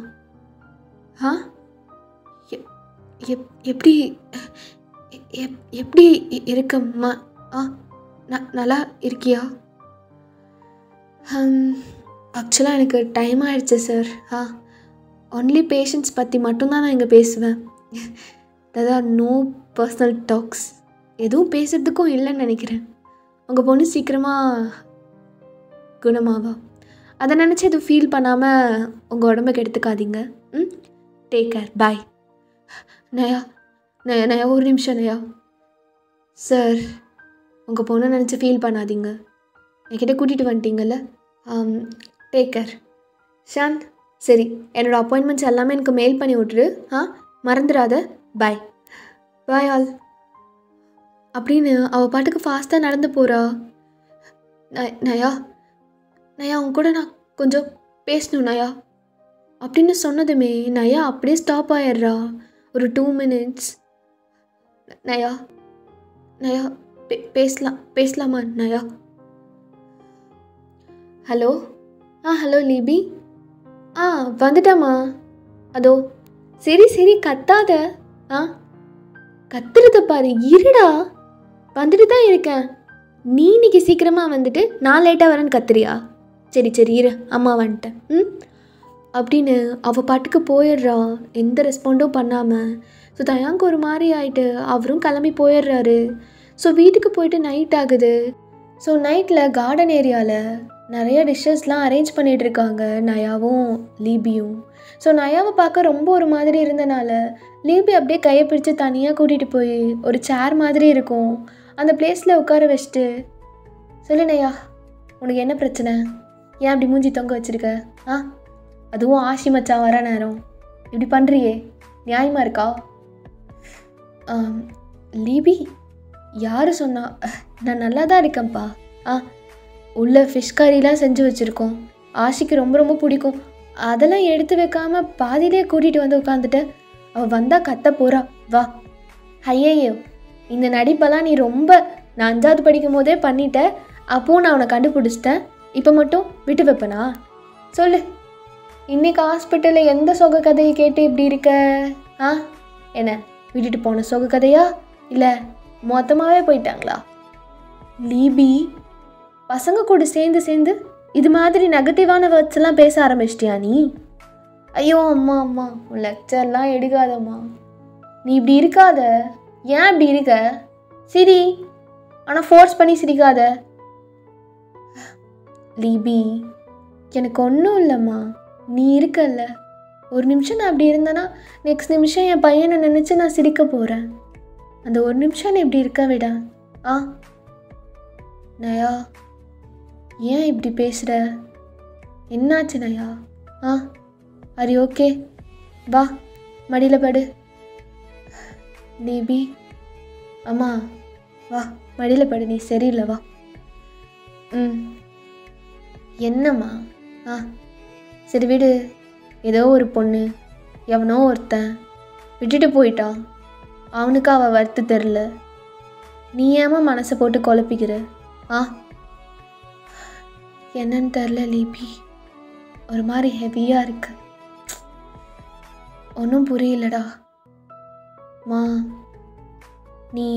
எப்படி இருக்கம்மா? நல்லா இருக்கியா? ஆக்சுவலாக எனக்கு டைம் ஆகிடுச்சு சார். ஒன்லி பேஷண்ட்ஸ் பற்றி மட்டும்தான் நான் இங்கே பேசுவேன். அதாவது நோ பர்சனல் டாக்ஸ் எதுவும் பேசுகிறதுக்கும் இல்லைன்னு நினைக்கிறேன். உங்கள் பொண்ணு சீக்கிரமாக குணமாவா? அதை நினச்சி எதுவும் ஃபீல் பண்ணாமல் உங்கள் உடம்புக்கு எடுத்துக்காதீங்க. டேக் கேர், பாய். நயா ஒரு நிமிஷம். நயா சார், உங்கள் பொண்ணை நினச்சி ஃபீல் பண்ணாதீங்க. என்கிட்ட கூட்டிகிட்டு வந்துட்டீங்கல்ல, டேக் கேர். ஷாந்த், சரி என்னோடய அப்பாயின்மெண்ட்ஸ் எல்லாமே எனக்கு மெயில் பண்ணி விட்ரு. மறந்துடாத. பாய் பாய் ஆல் அப்படின்னு அவள் பாட்டுக்கு ஃபாஸ்ட்டாக நடந்து போகிறா. நயா நயா அவங்க கூட நான் கொஞ்சம் பேசணும் நயா அப்படின்னு சொன்னதுமே நயா அப்படியே ஸ்டாப் ஆயிடுறா. ஒரு 2 minutes. நயா நயா பேசலாமா நயா? Hello hello லீபி. வந்துட்டாமா. அதோ சரி கத்தாத. கத்துறத பாரு, இருடா, வந்துட்டு தான் இருக்கேன். நீ இன்னைக்கு சீக்கிரமாக வந்துட்டு நான் லேட்டாக வரேன்னு கத்துறியா? சரி இரு, அம்மா வந்துட்டேன் அப்படின்னு அவள் பாட்டுக்கு போயிடுறா, எந்த ரெஸ்பாண்டும் பண்ணாமல். ஸோ தயாங்க்கு ஒரு மாதிரி ஆகிட்டு அவரும் கிளம்பி போயிடுறாரு. ஸோ வீட்டுக்கு போயிட்டு நைட் ஆகுது. ஸோ நைட்டில் கார்டன் ஏரியாவில் நிறைய டிஷ்ஷஸ்லாம் அரேஞ்ச் பண்ணிகிட்ருக்காங்க நயாவும் லீபியும். ஸோ நயாவை பார்க்க ரொம்ப ஒரு மாதிரி இருந்தனால லீபி அப்படியே கையை பிடிச்சி தனியாக கூட்டிகிட்டு போய் ஒரு சேர் மாதிரி இருக்கும் அந்த பிளேஸில் உட்கார வச்சுட்டு, சொல்லு நயா, உனக்கு என்ன பிரச்சனை? ஏன் அப்படி மூஞ்சி தொங்க வச்சுருக்க? அதுவும் ஆஷி மச்சான் வர நேரம் இப்படி பண்ணுறியே, நியாயமாக இருக்கா? லீபி, யார் சொன்னா? நான் நல்லா தான் இருக்கேன்ப்பா. உள்ள ஃபிஷ் கறிலாம் செஞ்சு வச்சுருக்கோம், ஆஷிக்கு ரொம்ப ரொம்ப பிடிக்கும். அதெல்லாம் எடுத்து வைக்காமல் பாதியிலே கூட்டிகிட்டு வந்து உட்காந்துட்ட. அவள் வந்தால் கத்த போகிறா, வா. ஐயையோ, இந்த நடிப்பெல்லாம் நீ ரொம்ப நான் 5வது படிக்கும் போதே பண்ணிட்ட. அப்போது நான் அவனை கண்டுபிடிச்சிட்டேன், இப்போ மட்டும் விட்டு வைப்பனா? சொல்லு, இன்றைக்கி ஹாஸ்பிட்டலில் எந்த சொக கதையை கேட்டு இப்படி இருக்க? என்ன விட்டுட்டு போன சொக கதையா இல்லை மொத்தமாகவே போயிட்டாங்களா? லீபி, பசங்க கூட சேர்ந்து இது மாதிரி நெகட்டிவான வேர்ட்ஸ்லாம் பேச ஆரம்பிச்சிட்டியா நீ? ஐயோ அம்மா உன் லெக்சர்லாம் எடுக்காதம்மா. நீ இப்படி இருக்காத. ஏன் இப்படி இருக்க? சிரி, ஆனால் ஃபோர்ஸ் பண்ணி சிரிக்காத. லீபி, எனக்கு ஒன்றும் இல்லைம்மா, நீ இருக்கல்ல. ஒரு நிமிஷம் நான் அப்படி இருந்தேன்னா நெக்ஸ்ட் நிமிஷம் என் பையனை நினச்சி நான் சிரிக்க போகிறேன். அந்த ஒரு நிமிஷம் நீ இப்படி இருக்க விட. நயா, ஏன் இப்படி பேசுகிற? என்னாச்சு நயா? அரி ஓகே, வா மடியில் படு. லீபி, அம்மா வா மடியில் படு, நீ சரியில்லை, வா. என்னம்மா? சரி விடு. ஏதோ ஒரு பொண்ணு, எவனோ ஒருத்தன் விட்டுட்டு போயிட்டான், அவனுக்கு அவள் வருத்து தெரில. நீ ஏமா மனசை போட்டு குழப்பிக்கிற? என்னன்னு தெரில லீபி, ஒரு மாதிரி ஹெவியாக இருக்கு. ஒன்றும் புரியலடா. மா, நீ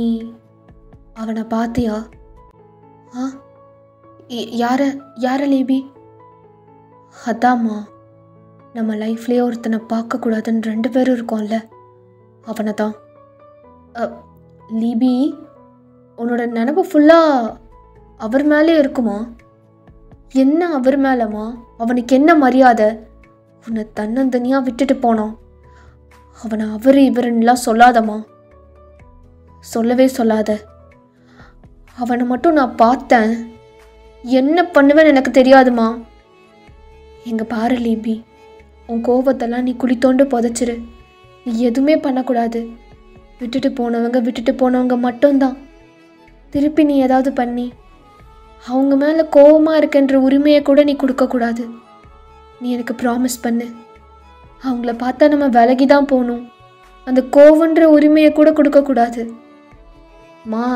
அவனை பார்த்தியா? யார லீபி? அதாம்மா, நம்ம லைஃப்லேயே ஒருத்தனை பார்க்கக்கூடாதுன்னு 2 பேரும் இருக்கோம்ல, அவனை தான். லீபி, உன்னோட நினப்பு ஃபுல்லாக அவர் மேலே இருக்குமா? என்ன அவர் மேலம்மா? அவனுக்கு என்ன மரியாதை? உன்னை தன்னந்தனியாக விட்டுட்டு போனான். அவனை அவர் இவருன்னெலாம் சொல்லாதம்மா, சொல்லவே சொல்லாத. அவனை மட்டும் நான் பார்த்தேன், என்ன பண்ணுவேன்னு எனக்கு தெரியாதுமா. எங்க பாரு லீபி, உன் கோபத்தெல்லாம் நீ குழி தோண்டு புதைச்சிரு. நீ எதுவுமே பண்ணக்கூடாது. விட்டுட்டு போனவங்க மட்டும்தான். திருப்பி நீ ஏதாவது பண்ணி அவங்க மேலே கோபமாக இருக்குன்ற உரிமையை கூட நீ கொடுக்கக்கூடாது. நீ எனக்கு ப்ராமிஸ் பண்ணு. அவங்கள பார்த்தா நம்ம விலகி தான் போகணும், அந்த கோவன்ற உரிமையை கூட கொடுக்கக்கூடாது. மா,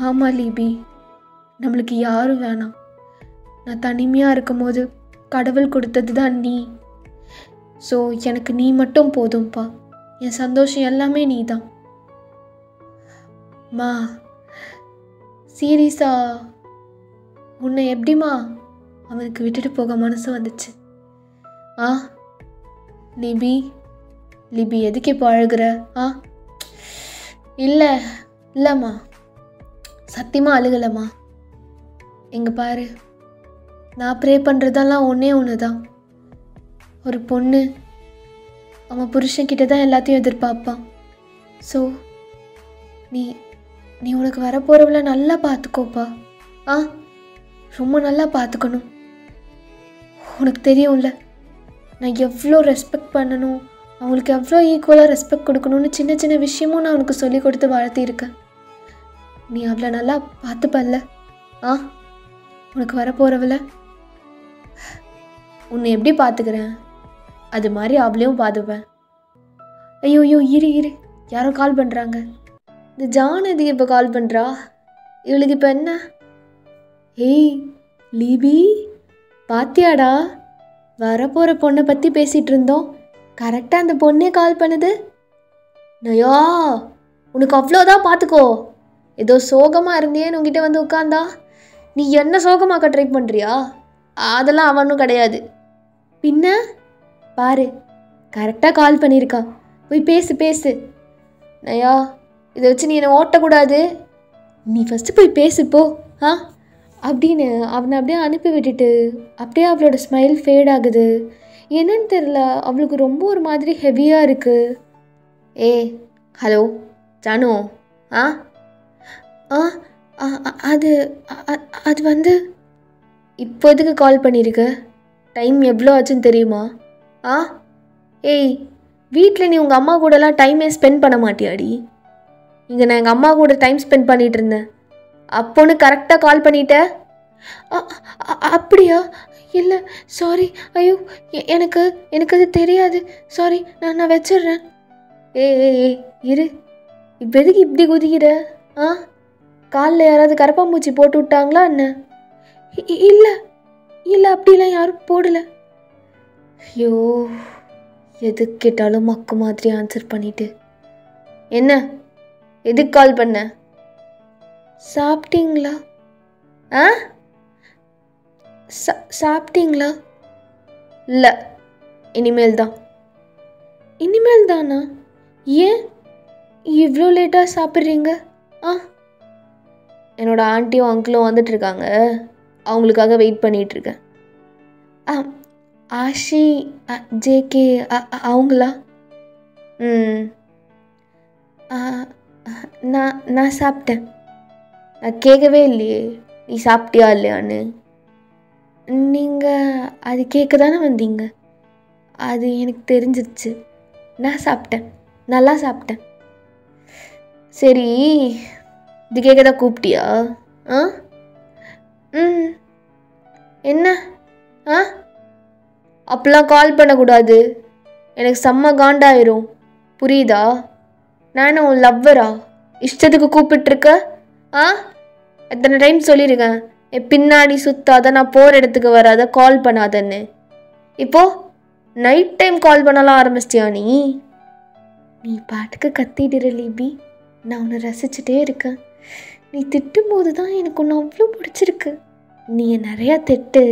ஆமாம் லீபி, நம்மளுக்கு யாரும் வேணாம். நான் தனிமையாக இருக்கும்போது கடவுள் கொடுத்தது தான் நீ. ஸோ எனக்கு நீ மட்டும் போதும்ப்பா. என் சந்தோஷம் எல்லாமே நீ தான். மா, சீரியஸா உன்னை எப்படிம்மா அவனுக்கு விட்டுட்டு போக மனசு வந்துச்சு? லிபி எதுக்கு இப்போ அழுகிற? இல்லைம்மா, சத்தியமாக அழுகலைம்மா. எங்கே பாரு, நான் ப்ரே பண்ணுறதெல்லாம் ஒன்று தான். ஒரு பொண்ணு அவன் புருஷன்கிட்ட தான் எல்லாத்தையும் எதிர்பார்ப்பான். ஸோ நீ உனக்கு வரப்போகிறவளை நல்லா பார்த்துக்கோப்பா. ரொம்ப நல்லா பார்த்துக்கணும். உனக்கு தெரியும்ல, நான் எவ்வளோ ரெஸ்பெக்ட் பண்ணணும், அவங்களுக்கு எவ்வளோ ஈக்குவலாக ரெஸ்பெக்ட் கொடுக்கணும்னு சின்ன சின்ன விஷயமும் நான் உனக்கு சொல்லி கொடுத்து வளர்த்திருக்கேன். நீ அவ்வளோ நல்லா பார்த்துப்பல்ல? உனக்கு வரப்போகிறவள உன்னை எப்படி பார்த்துக்கிறேன் அது மாதிரி அவளையும் பார்த்துப்பேன். ஐயோ இரு யாரோ கால் பண்ணுறாங்க. இந்த ஜானதி இப்போ கால் பண்ணுறா. இவளுக்கு இப்போ என்ன? ஏய் லீபி, பாத்தியாடா, வரப்போகிற பொண்ணை பற்றி பேசிகிட்டு இருந்தோம், கரெக்டாக அந்த பொண்ணே கால் பண்ணுது. நயா, உனக்கு அவ்வளோதான், பார்த்துக்கோ. ஏதோ சோகமாக இருந்தியேன்னு உங்ககிட்ட வந்து உட்காந்தா. நீ என்ன சோகமாக்க ட்ரை பண்ணுறியா? அதெல்லாம் அவனும் கிடையாது. பின்ன பாரு, கரெக்டாக கால் பண்ணியிருக்கா. போய் பேசு. நயா, இதை வச்சு நீ என்னை ஓட்டக்கூடாது. நீ ஃபஸ்ட்டு போய் பேசுப்போ அப்படின்னு அவனை அப்படியே அனுப்பி விட்டுட்டு அப்படியே அவளோட ஸ்மைல் ஃபேட் ஆகுது. என்னன்னு தெரில, அவளுக்கு ரொம்ப ஒரு மாதிரி ஹெவியாக இருக்குது. ஹலோ ஜானு. அது வந்து இப்போ எதுக்கு கால் பண்ணியிருக்க? டைம் எவ்வளோ ஆச்சுன்னு தெரியுமா? வீட்டில் நீ உங்கள் அம்மா கூடலாம் டைமே ஸ்பெண்ட் பண்ண மாட்டியாடி? இங்கே நான் எங்கள் அம்மா கூட டைம் ஸ்பெண்ட் பண்ணிகிட்டு இருந்தேன். அப்போன்னு கரெக்டாக கால் பண்ணிட்ட. அப்படியா? இல்லை சாரி. ஐயோ, எனக்கு அது தெரியாது. சாரி, நான் வச்சிடுறேன். இரு, இப்போ எதுக்கு இப்படி குதிக்கிற? காலில் யாராவது கரப்பாம்பூச்சி போட்டு விட்டாங்களா என்ன? இல்லை அப்படிலாம் யாரும் போடலை. ஐயோ, எது கேட்டாலும் மக்கு மாதிரி ஆன்சர் பண்ணிட்டு. என்ன, எதுக்கு கால் பண்ண? சாப்பிட்டீங்களா? சாப்பிட்டீங்களா? இல்லை, இனிமேல் தானா? ஏன் இவ்வளோ லேட்டாக சாப்பிட்றீங்க? என்னோட ஆண்டியும் அங்கிளும் வந்துட்டுருக்காங்க, அவங்களுக்காக வெயிட் பண்ணிகிட்ருக்கேன். ஆஷி ஜேகே அவங்களா? நான் சாப்பிட்டேன். நான் கேட்கவே இல்லையே நீ சாப்பிட்டியா இல்லையான்னு. நீங்கள் அது கேட்க தானே வந்தீங்க? அது எனக்கு தெரிஞ்சிருச்சு. நான் சாப்பிட்டேன், நல்லா சாப்பிட்டேன். சரி, இது கேட்க தான் கூப்பிட்டியா? என்ன? அப்பெல்லாம் கால் பண்ணக்கூடாது, எனக்கு செம்ம காண்டாயிரும், புரியுதா? நான் உன் லவ்வரா? இஷ்டத்துக்கு கூப்பிட்டுருக்க? எத்தனை டைம் சொல்லியிருக்கேன், என் பின்னாடி சுத்தாத, நான் போகிற இடத்துக்கு வராத, கால் பண்ணாதன்னு. இப்போது நைட் டைம் கால் பண்ணலாம் ஆரம்பிச்சிட்டியா நீ பாட்டுக்கு கத்திடுற லீபி. நான் உன்னை ரசிச்சுட்டே இருக்கேன். நீ திட்டும்போது தான் எனக்கு ஒன்று அவ்வளோ பிடிச்சிருக்கு. நீ நிறையா திட்டு,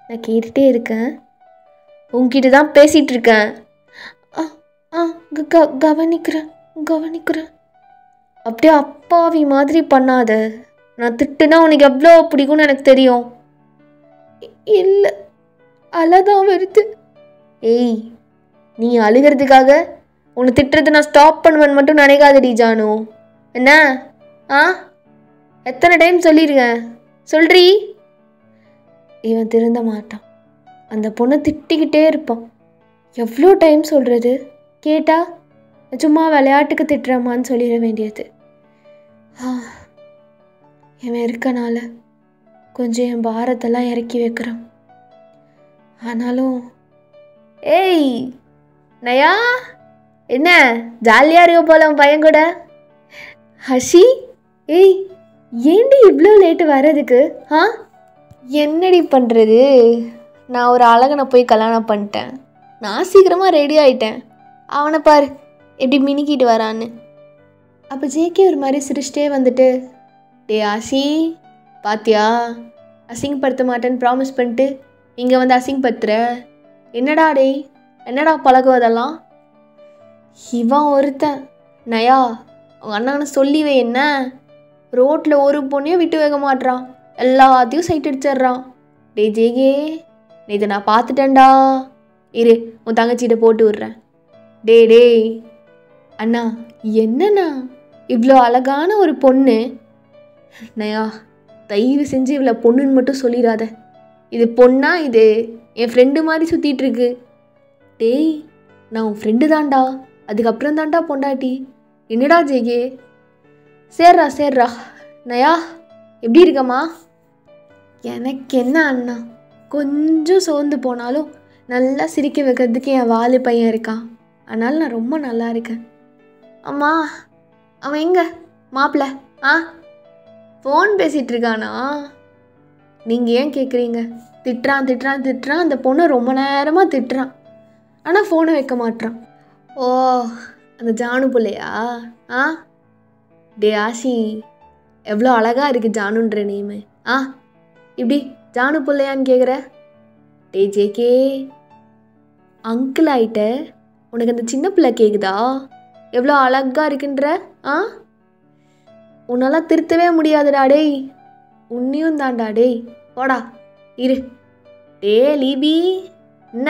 நான் கேட்டுகிட்டே இருக்கேன். உங்ககிட்ட தான் பேசிகிட்டு இருக்கேன். கவனிக்கிறேன். அப்படியே அப்பாவி மாதிரி பண்ணாத. நான் திட்டுனா உனக்கு எவ்வளோ பிடிக்கும்னு எனக்கு தெரியும். இல்லை, அழதான் வருது. நீ அழுகிறதுக்காக உன்னை திட்டுறது நான் ஸ்டாப் பண்ணுவேன்னு மட்டும் நினைக்காதடி ஜானு. என்ன? எத்தனை டைம் சொல்லியிருக்கேன், சொல்றீ? இவன் திருந்த மாட்டான். அந்த பொண்ணை திட்டிக்கிட்டே இருப்பான். எவ்வளோ டைம் சொல்கிறது? கேட்டா சும்மா விளையாட்டுக்கு திட்டுறமான்னு சொல்லிட வேண்டியது. இவன் இருக்கனால கொஞ்சம் என் பாரத்தெல்லாம் இறக்கி வைக்கிறான். ஆனாலும் நயா, என்ன ஜாலியாக இருக்க போல உன் பையன் கூட? ஹஷி, ஏண்டி இவ்வளோ லேட்டு வர்றதுக்கு? என்னடி பண்ணுறது, நான் ஒரு அழகனை போய் கல்யாணம் பண்ணிட்டேன். நான் சீக்கிரமாக ரெடி ஆகிட்டேன். அவனை பாரு எப்படி மினிக்கிட்டு வரான்னு. அப்போ ஜேகே ஒரு மாதிரி சிரிச்சிட்டே வந்துட்டு, ஆஷி பாத்தியா, அசிங்கப்படுத்த மாட்டேன்னு ப்ராமிஸ் பண்ணிட்டு இங்கே வந்து அசிங்கப்படுத்துற. என்னடா பழக்கம் அதெல்லாம்? இவன் ஒருத்தன் நயா, அவங்க அண்ணான்னு சொல்லிவே என்ன, ரோட்டில் ஒரு பொண்ணையும் விட்டு வைக்க மாட்றான், எல்லாத்தையும் சைட் அடிச்சிட்றான். ஜேகே, இதை நான் பார்த்துட்டேன்டா, இரு உன் தங்கச்சிகிட்ட போட்டு விட்றேன். டேய் அண்ணா, என்னண்ணா இவ்வளோ அழகான ஒரு பொண்ணு, நயா தயவு செஞ்சு இவ்வளோ பொண்ணுன்னு மட்டும் சொல்லிடாத. இது பொண்ணா? இது என் ஃப்ரெண்டு மாதிரி சுற்றிட்டு இருக்கு. டேய், நான் உன் ஃப்ரெண்டு தான்டா, அதுக்கப்புறம் தான்டா பொண்டாட்டி. என்னடா ஜெய்கே? சேர்றா நயா, எப்படி இருக்கம்மா? எனக்கு என்ன அண்ணா, கொஞ்சம் சோர்ந்து போனாலும் நல்லா சிரிக்க வைக்கிறதுக்கு என் வாலு பையன் இருக்கான். அதனால் நான் ரொம்ப நல்லா இருக்கேன். அம்மா, அவன் எங்க மாப்பிள்ள? ஃபோன் பேசிகிட்டு இருக்கானா? நீங்கள் ஏன் கேட்குறீங்க? திட்டுறான். அந்த பொண்ணை ரொம்ப நேரமாக திட்டுறான். ஆனால் ஃபோனை வைக்க மாட்டான். ஓ, அந்த ஜானு பிள்ளையா? டே ஆஷி, எவ்வளோ அழகாக இருக்குது ஜானுன்ற நேமு. இப்படி ஜானு பிள்ளையான்னு கேட்குற? டே ஜேகே, அங்கிள் ஆகிட்ட, உனக்கு அந்த சின்ன பிள்ளை கேட்குதா? எவ்வளோ அழகாக இருக்குன்ற? உன்னால் திருத்தவே முடியாதுடா டேய். உன்னையும் தான்டா டேய். போடா இரு. டே லீபி, என்ன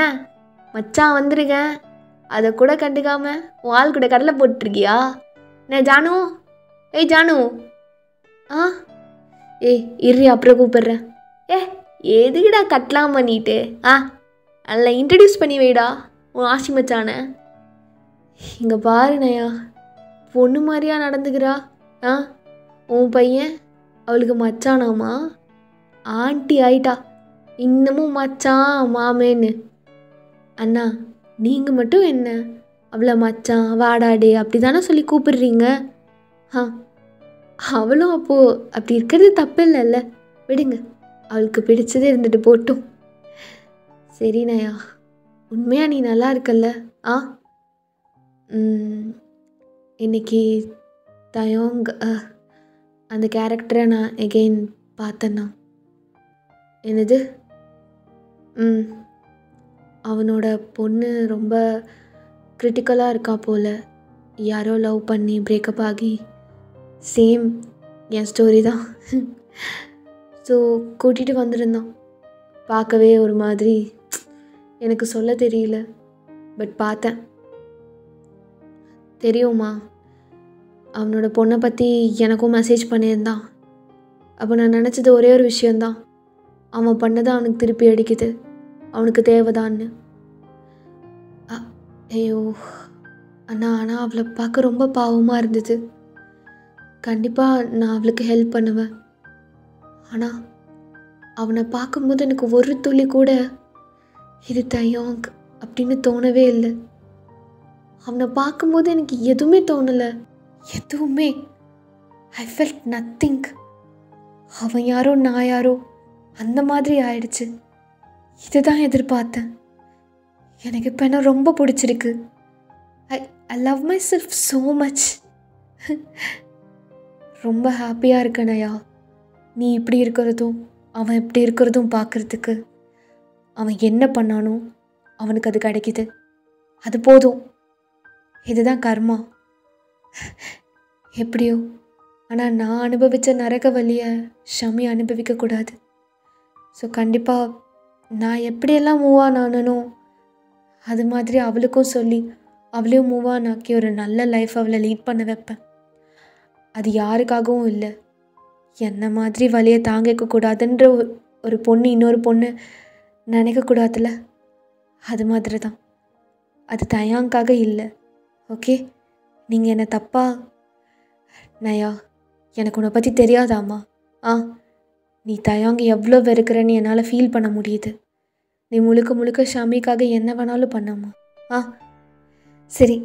மச்சான் வந்திருக்கேன், அதை கூட கண்டுக்காம உன் ஆள் கூட கடலை போட்டுருக்கியா? என்ன ஜானு? ஏய் ஜானு. ஏய் இரு, அப்புறம் கூப்பிட்றேன். எதுக்குடா கட்டலாம் பண்ணிட்டு? நல்லா இன்ட்ரடியூஸ் பண்ணி வைடா உன் ஆசி மச்சானை. இங்கே பாரு நயா, பொண்ணு மாதிரியா நடந்துக்கிறா? உன் பையன் அவளுக்கு மச்சானாமா? ஆண்டி ஆயிட்டா, இன்னமும் மச்சான் மாமேன்னு. அண்ணா, நீங்கள் மட்டும் என்ன அவளை மச்சான் வாடாடே அப்படி தானே சொல்லி கூப்பிடுறீங்க? அவளும் அப்போது அப்படி இருக்கிறது தப்பு இல்லைல்ல. விடுங்க, அவளுக்கு பிடிச்சதே இருந்துட்டு போட்டும். சரி நயா, உண்மையாக நீ நல்லா இருக்கல்ல? இன்னைக்கு தயோங் அந்த கேரக்டரை நான் எகெயின் பார்த்தேன்னா. என்னது? அவனோட பொண்ணு ரொம்ப கிரிட்டிக்கலாக இருக்கா போல். யாரோ லவ் பண்ணி பிரேக்கப் ஆகி, சேம் என் ஸ்டோரி தான். ஸோ கூட்டிகிட்டு வந்திருந்தான். பார்க்கவே ஒரு மாதிரி, எனக்கு சொல்ல தெரியல, பட் பார்த்தேன். தெரியுமா, அவனோட பொண்ணை பற்றி எனக்கும் மெசேஜ் பண்ணியிருந்தான். அப்போ நான் நினச்சது ஒரே ஒரு விஷயந்தான், அவன் பண்ணதை அவனுக்கு திருப்பி அடிக்குது, அவனுக்கு தேவைதான்னு. ஐயோ அண்ணா, ஆனால் அவளை பார்க்க ரொம்ப பாவமாக இருந்தது. கண்டிப்பாக நான் அவளுக்கு ஹெல்ப் பண்ணுவேன். ஆனால் அவனை பார்க்கும்போது எனக்கு ஒரு துளி கூட இது தயோங் அப்படின்னு தோணவே இல்லை. அவனை பார்க்கும்போது எனக்கு எதுவுமே தோணலை, எதுவுமே. I felt nothing. அவன் யாரோ நான் யாரோ அந்த மாதிரி ஆயிடுச்சு. இதுதான் எதிர்பார்த்தேன். எனக்கு இப்போ என்ன ரொம்ப பிடிச்சிருக்கு. I love my self so much. ரொம்ப ஹாப்பியாக இருக்கணையா, நீ இப்படி இருக்கிறதும் அவன் இப்படி இருக்கிறதும் பார்க்குறதுக்கு. அவன் என்ன பண்ணானோ அவனுக்கு அது கிடைக்கிது, அது போதும். இதுதான் கர்மா. எப்படியோ, ஆனால் நான் அனுபவித்த நரக வலியை ஷமி அனுபவிக்கக்கூடாது. ஸோ கண்டிப்பாக நான் எப்படியெல்லாம் மூவ் ஆன் ஆனனோ அது மாதிரி அவளுக்கும் சொல்லி அவளையும் மூவ் ஆன் ஆக்கி ஒரு நல்ல லைஃப் அவளை லீட் பண்ண வைப்பேன். அது யாருக்காகவும் இல்லை, என்ன மாதிரி வலியை தாங்கிக்கக்கூடாதுன்ற ஒரு பொண்ணு இன்னொரு பொண்ணு நினைக்கக்கூடாதுல்ல, அது மாதிரி தான். அது தயாங்காக இல்லை. ஓகே, நீங்கள் என்னை தப்பா? நயா, எனக்கு உன்னை பற்றி தெரியாதாம்மா? நீ தயாங்க எவ்வளோ வெறுக்கிறன்னு என்னால் ஃபீல் பண்ண முடியுது. நீ முழுக்க முழுக்க ஷமிக்காக என்ன வேணாலும் பண்ணம்மா. சரி,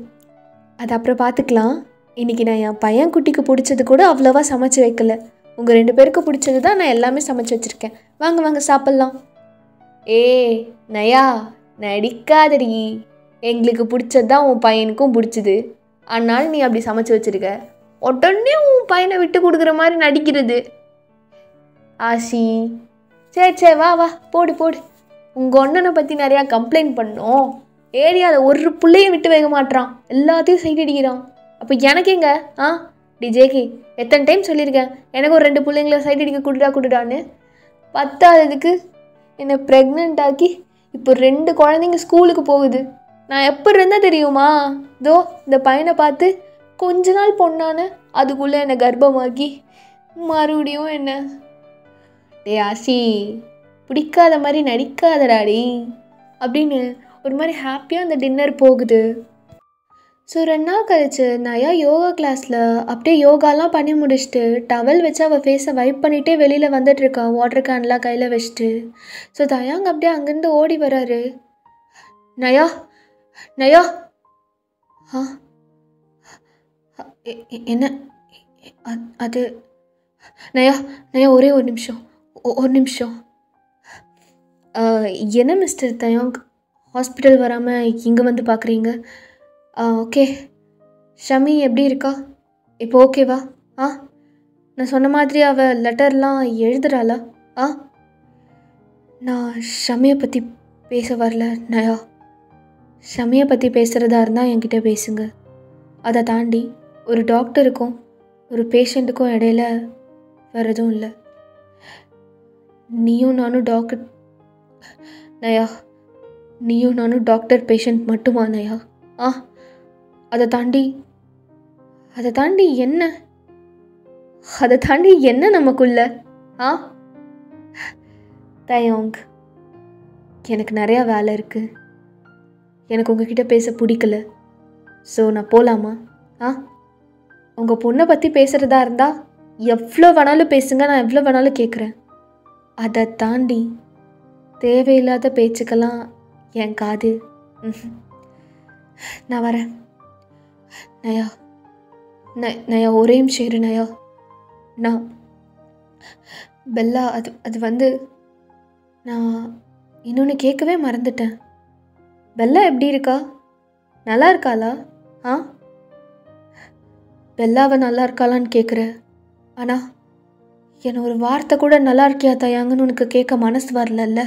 அது அப்புறம் பார்த்துக்கலாம். இன்றைக்கி நான் என் பையன் குட்டிக்கு பிடிச்சது கூட அவ்வளோவா சமைச்சு வைக்கல. உங்கள் 2 பேருக்கு பிடிச்சது தான் நான் எல்லாமே சமைச்சு வச்சுருக்கேன். வாங்க வாங்க சாப்பிட்லாம். நயா, நடிக்காதடி. எங்களுக்கு பிடிச்சது தான் உன் பையனுக்கும் பிடிச்சிது, அதனால நீ அப்படி சமைச்சு வச்சுருக்க. உடனே உன் பையனை விட்டு கொடுக்குற மாதிரி நடிக்கிறது. ஆஷி, சரி வா வா, போடு போடு. உங்கள் ஒன்னனை பற்றி நிறையா கம்ப்ளைண்ட் பண்ணோம். ஏரியாவில் ஒரு பிள்ளையும் விட்டு வைக்க மாட்டான், எல்லாத்தையும் சைட் அடிக்கிறான். அப்போ எனக்கு எங்க? டிஜேகே, எத்தனை டைம் சொல்லியிருக்கேன் எனக்கு ஒரு 2 பிள்ளைங்கள சைட் அடிக்க கொடுடான்னு. 10ஆவதுக்கு என்னை ப்ரெக்னென்ட் ஆக்கி இப்போ 2 குழந்தைங்க ஸ்கூலுக்கு போகுது. நான் எப்படி இருந்தால் தெரியுமா? இதோ இந்த பையனை பார்த்து கொஞ்ச நாள் பொண்ணான அதுக்குள்ளே என்னை கர்ப்பமாக்கி மறுபடியும் என்ன டே ஆஷி, பிடிக்காத மாதிரி நடிக்காதடாடி அப்படின்னு ஒரு மாதிரி ஹாப்பியாக அந்த டின்னர் போகுது. ஸோ 2 நாள் கழிச்சு நயா யோகா கிளாஸில் அப்படியே யோகாலாம் பண்ணி முடிச்சுட்டு டவல் வச்சு அவள் ஃபேஸை வைப் பண்ணிகிட்டே வெளியில் வந்துட்டுருக்கா, வாட்டர் கேன்லாம் கையில் வச்சுட்டு. ஸோ தயாங் அப்படியே அங்கேருந்து ஓடி வராரு. நயா, நயா, ஆ, என்ன அது? நயா, நயா, ஒரே ஒரு நிமிஷம், ஒரு நிமிஷம். என்ன மிஸ்டர் தயாங், ஹாஸ்பிட்டல் வராமல் இங்கே வந்து பார்க்குறீங்க? ஓகே, ஷமி எப்படி இருக்கா? இப்போ ஓகேவா? நான் சொன்ன மாதிரி அவள் லெட்டர்லாம் எழுதுறாளா? நான் ஷமியை பற்றி பேச வரல நயா. ஷமியை பற்றி பேசுகிறதா இருந்தால் என்கிட்ட பேசுங்க. அதை தாண்டி ஒரு டாக்டருக்கும் ஒரு பேஷண்ட்டுக்கும் இடையில வேறு எதுவும் இல்லை. நீயும் நானும் டாக்டர் நயா, நீயும் நானும் டாக்டர் பேஷண்ட் மட்டுமா நயா? அதை தாண்டி என்ன? அதை தாண்டி என்ன நமக்குள்ள? தயாங், எனக்கு நிறையா வேலை இருக்குது. எனக்கு உங்ககிட்ட பேச பிடிக்கல. ஸோ நான் போகலாமா? உங்கள் பொண்ணை பற்றி பேசுகிறதா இருந்தால் எவ்வளோ வேணாலும் பேசுங்க, நான் எவ்வளோ வேணாலும் கேட்குறேன். அதை தாண்டி தேவையில்லாத பேச்சுக்கெல்லாம் என் காது. நான் வரேன் நயா. நயா, ஒரே நிமிஷம் இரு நயா. நான் பெல்லா, அது வந்து நான் இன்னொன்று கேட்கவே மறந்துட்டேன். பெல்லா எப்படி இருக்கா? நல்லா இருக்காளா? பெல்லாவை நல்லா இருக்காளான்னு கேட்குற, ஆனால் என்னை ஒரு வார்த்தை கூட நல்லா இருக்கியா தயாங்கன்னு உனக்கு கேட்க மனசு வரலல்ல?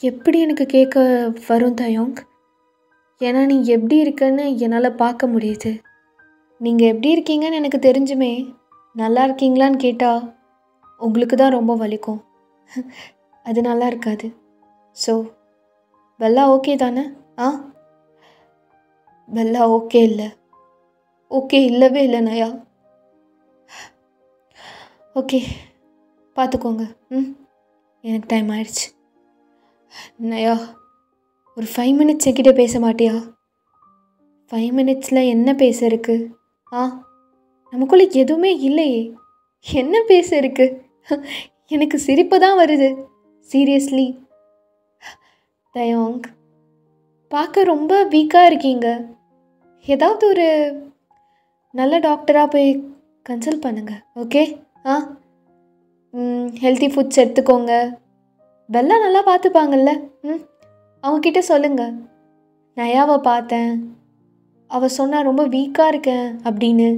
எப்படி எனக்கு கேட்க வரும் தயாங்? ஏன்னா நீ எப்படி இருக்கன்னு என்னால் பார்க்க முடியுது. நீங்கள் எப்படி இருக்கீங்கன்னு எனக்கு தெரிஞ்சுமே நல்லா இருக்கீங்களான்னு கேட்டால் உங்களுக்கு தான் ரொம்ப வலிக்கும். அது நல்லா இருக்காது. ஸோ பெல்லா ஓகே தானே? பெல்லா ஓகே இல்லை. ஓகே இல்லவே இல்லை நயா. ஓகே, பார்த்துக்கோங்க. எனக்கு டைம் ஆயிடுச்சு. நயா, ஒரு 5 மினிட்ஸ் என்கிட்ட பேச மாட்டியா? 5 மினிட்ஸில் என்ன பேச இருக்கு? நமக்குள்ளே எதுவுமே இல்லையே, என்ன பேச இருக்கு? எனக்கு சிரிப்பு தான் வருது. சீரியஸ்லி தயாங், பார்க்க ரொம்ப வீக்காக இருக்கீங்க. ஏதாவது ஒரு நல்ல டாக்டராக போய் கன்சல்ட் பண்ணுங்கள். ஓகே? ஹெல்த்தி ஃபுட்ஸ் எடுத்துக்கோங்க. பெல்லா நல்லா பார்த்துப்பாங்கல்ல? அவங்கக்கிட்ட சொல்லுங்கள், நயாவை பார்த்தேன், அவள் சொன்னால் ரொம்ப வீக்காக இருக்கேன் அப்படின்னு.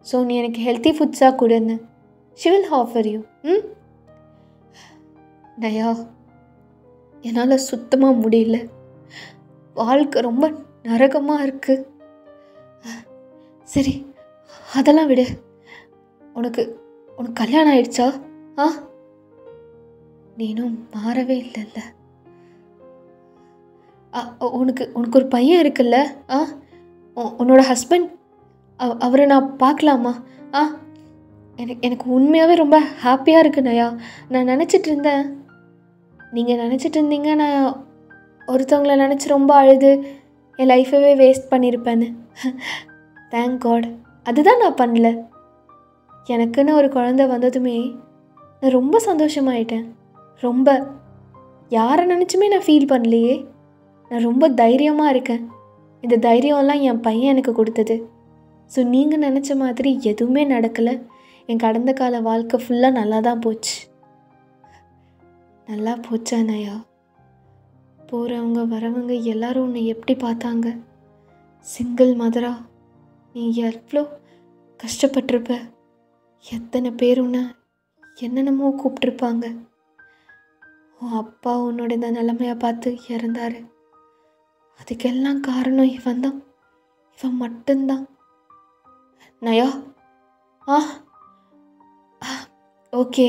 ஸோ நீ எனக்கு ஹெல்த்தி ஃபுட்ஸாக கொடுன்னு. She will offer you. Naya, என்னால் சுத்தமாக முடியல. வாழ்க்கை ரொம்ப நரகமாக இருக்குது. சரி, அதெல்லாம் விடு. உனக்கு கல்யாணம் ஆயிடுச்சா? நீனும் மாறவே இல்லைல்ல. உனக்கு ஒரு பையன் இருக்குல்ல? உன்னோட ஹஸ்பண்ட், அவரை நான் பார்க்கலாமா? எனக்கு உண்மையாகவே ரொம்ப ஹாப்பியாக இருக்கு நயா. நான் நினச்சிட்டு இருந்தேன், நீங்கள் நினச்சிட்டு இருந்தீங்க நான் ஒருத்தவங்களை நினச்சி ரொம்ப அழுது என் லைஃபவே வேஸ்ட் பண்ணியிருப்பேன்னு. தேங்க் காட், அதுதான் நான் பண்ணல. எனக்குன்னு ஒரு குழந்தை வந்ததுமே நான் ரொம்ப சந்தோஷமாயிட்டேன். ரொம்ப யாரை நினச்சுமே நான் ஃபீல் பண்ணலையே. நான் ரொம்ப தைரியமாக இருக்கேன். இந்த தைரியம்லாம் என் பையன் எனக்கு கொடுத்தது. ஸோ நீங்கள் நினச்ச மாதிரி எதுவுமே நடக்கலை. என் கடந்த கால வாழ்க்கை ஃபுல்லாக நல்லா தான் போச்சு. நல்லா போச்சா நயா? போகிறவங்க வரவங்க எல்லாரும் உன்னை எப்படி பார்த்தாங்க? சிங்கிள் மதரா நீ எவ்வளோ கஷ்டப்பட்டிருப்ப. எத்தனை பேர் உன்னை என்னென்னமோ கூப்பிட்ருப்பாங்க. உன் அப்பா உன்னோட இந்த நிலைமையை பார்த்து இறந்தாரு. அதுக்கெல்லாம் காரணம் இவன் தான், இவன் மட்டும்தான். நயா, ஓகே,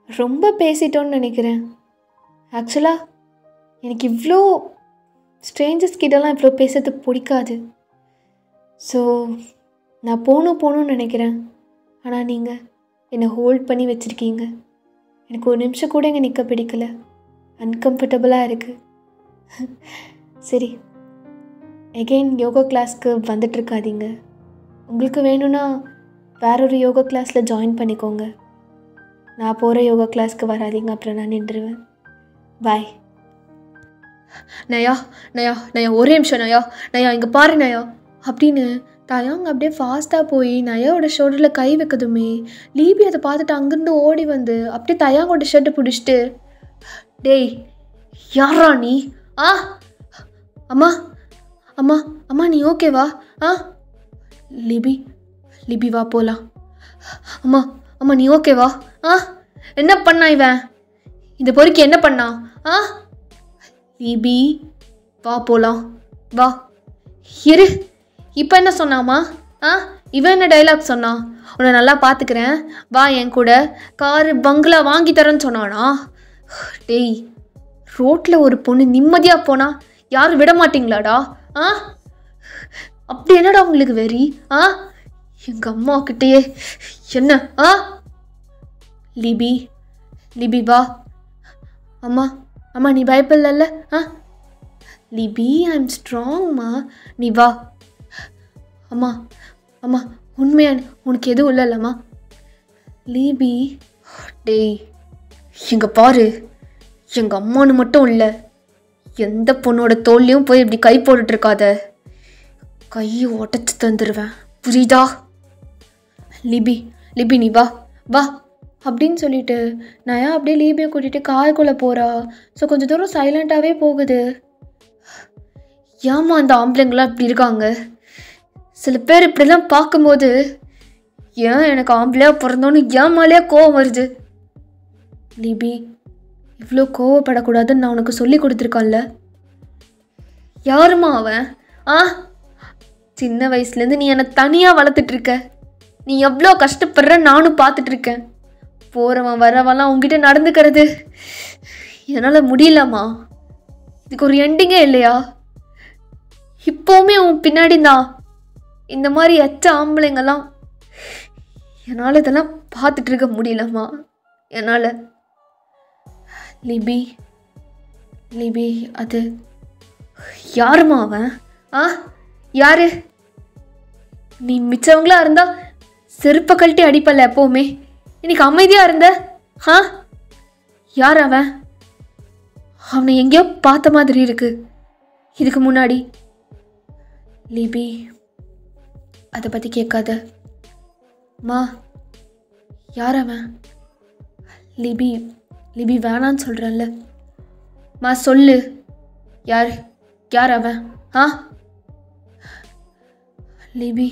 ரொம்ப பேசிட்டோன்னு நினைக்கிறேன். ஆக்சுவலாக எனக்கு இவ்வளோ ஸ்ட்ரேஞ்சர்ஸ் கிட்டலாம் இவ்வளோ பேசுறது பிடிக்காது. ஸோ நான் போகணும்னு நினைக்கிறேன். ஆனால் நீங்கள் என்னை ஹோல்ட் பண்ணி வச்சுருக்கீங்க. எனக்கு ஒரு நிமிஷம் கூட இங்கே நிற்க பிடிக்கல. அன்கம்ஃபர்டபுளாக இருக்குது. சரி, எகெயின் யோகா கிளாஸ்க்கு வந்துட்டுருக்காதீங்க. உங்களுக்கு வேணும்னா வேறொரு யோகா கிளாஸில் ஜாயின் பண்ணிக்கோங்க. நான் போகிற யோகா கிளாஸ்க்கு வராதிங்க, அப்புறம் நான் நின்றுவேன். பாய். நயா நயா நயா ஒரே நிமிஷம் நயா நயா இங்கே பாரு நயா அப்படின்னு தயாங் அப்படியே ஃபாஸ்ட்டாக போய் நயாவோட ஷோல்டரில் கை வைக்கதுமே லீபி அதை பார்த்துட்டு அங்கேருந்து ஓடி வந்து அப்படியே தயாங்கோட ஷர்ட்டை பிடிச்சிட்டு, டேய் யாரா நீ? ஆ அம்மா அம்மா அம்மா நீ ஓகேவா? ஆ லிபி லிபி வா போகலாம். அம்மா அம்மா நீ ஓகேவா? ஆ என்ன பண்ணா இவன்? இந்த பொறுக்கி என்ன பண்ணா? ஆ லிபி வா போகலாம், வா. இரு, இப்போ என்ன சொன்னாமா? ஆ இவன் என்ன டைலாக் சொன்னான்? உன்னை நல்லா பார்த்துக்கிறேன், வா என் கூட, காரு பங்களா வாங்கி தரேன்னு சொன்னானா? டேய், ரோட்டில் ஒரு பொண்ணு நிம்மதியாக போனால் யாரும் விட மாட்டிங்களாடா? ஆ அப்படி என்னடா உங்களுக்கு வெறி? ஆ எங்கள் அம்மா கிட்டேயே என்ன? ஆ லிபி லிபி வா. அம்மா அம்மா நீ பயப்படல? ஆ லிபி ஐ எம் ஸ்ட்ராங்மா, நீ வா. அம்மா அம்மா உண்மையான உனக்கு எதுவும் இல்லைல்லம்மா? லிபி டேய் இங்கே பாரு, எங்கள் அம்மானு மட்டும் இல்லை, எந்த பொண்ணோட தோல்லையும் போய் இப்படி கை போட்டுட்ருக்காத, கையை உடச்சி தந்துடுவேன், புரியுதா? லிபி லிபி நீ வா வா அப்படின்னு சொல்லிட்டு நயா அப்படியே லீபியை கூட்டிகிட்டு காருக்குள்ளே போகிறா. ஸோ கொஞ்சம் தூரம் சைலண்ட்டாகவே போகுது. ஏம்மா அந்த ஆம்பளைங்களாம் இப்படி இருக்காங்க? சில பேர் இப்படிலாம் பார்க்கும்போது ஏன் எனக்கு ஆம்பளையாக பிறந்தோன்னு ஏன் மேலேயே கோவம் வருது. லிபி இவ்வளோ கோவப்படக்கூடாதுன்னு நான் உனக்கு சொல்லி கொடுத்துருக்கான்ல. யாருமா அவன்? ஆ சின்ன வயசுலேருந்து நீ என்னை தனியாக வளர்த்துட்ருக்க, நீ எவ்வளோ கஷ்டப்படுற நானும் பார்த்துட்ருக்கேன். போகிறவன் வரவெல்லாம் உங்ககிட்ட நடந்துக்கிறது என்னால் முடியலம்மா. இதுக்கு ஒரு எண்டிங்கே இல்லையா? இப்போவுமே உன் பின்னாடி தான் இந்த மாதிரி எச்ச ஆம்பளைங்கெல்லாம். என்னால் இதெல்லாம் பார்த்துட்ருக்க முடியலம்மா, என்னால். லிபி லிபி அது யாருமா அவன்? ஆ யாரு? நீ மிச்சவங்களா இருந்தா செருப்பை கழட்டி அடிப்பல எப்போவுமே, இன்னைக்கு அமைதியாக இருந்த. ஆ யார் அவன்? அவனை எங்கேயோ பார்த்த மாதிரி இருக்கு இதுக்கு முன்னாடி. லிபி அதை பற்றி கேட்காத மா. யார் அவன்? லிபி லிபி வேணான்னு சொல்கிறேன்ல மா, சொல்லு. யார் யார் அவன்? ஆ லிபி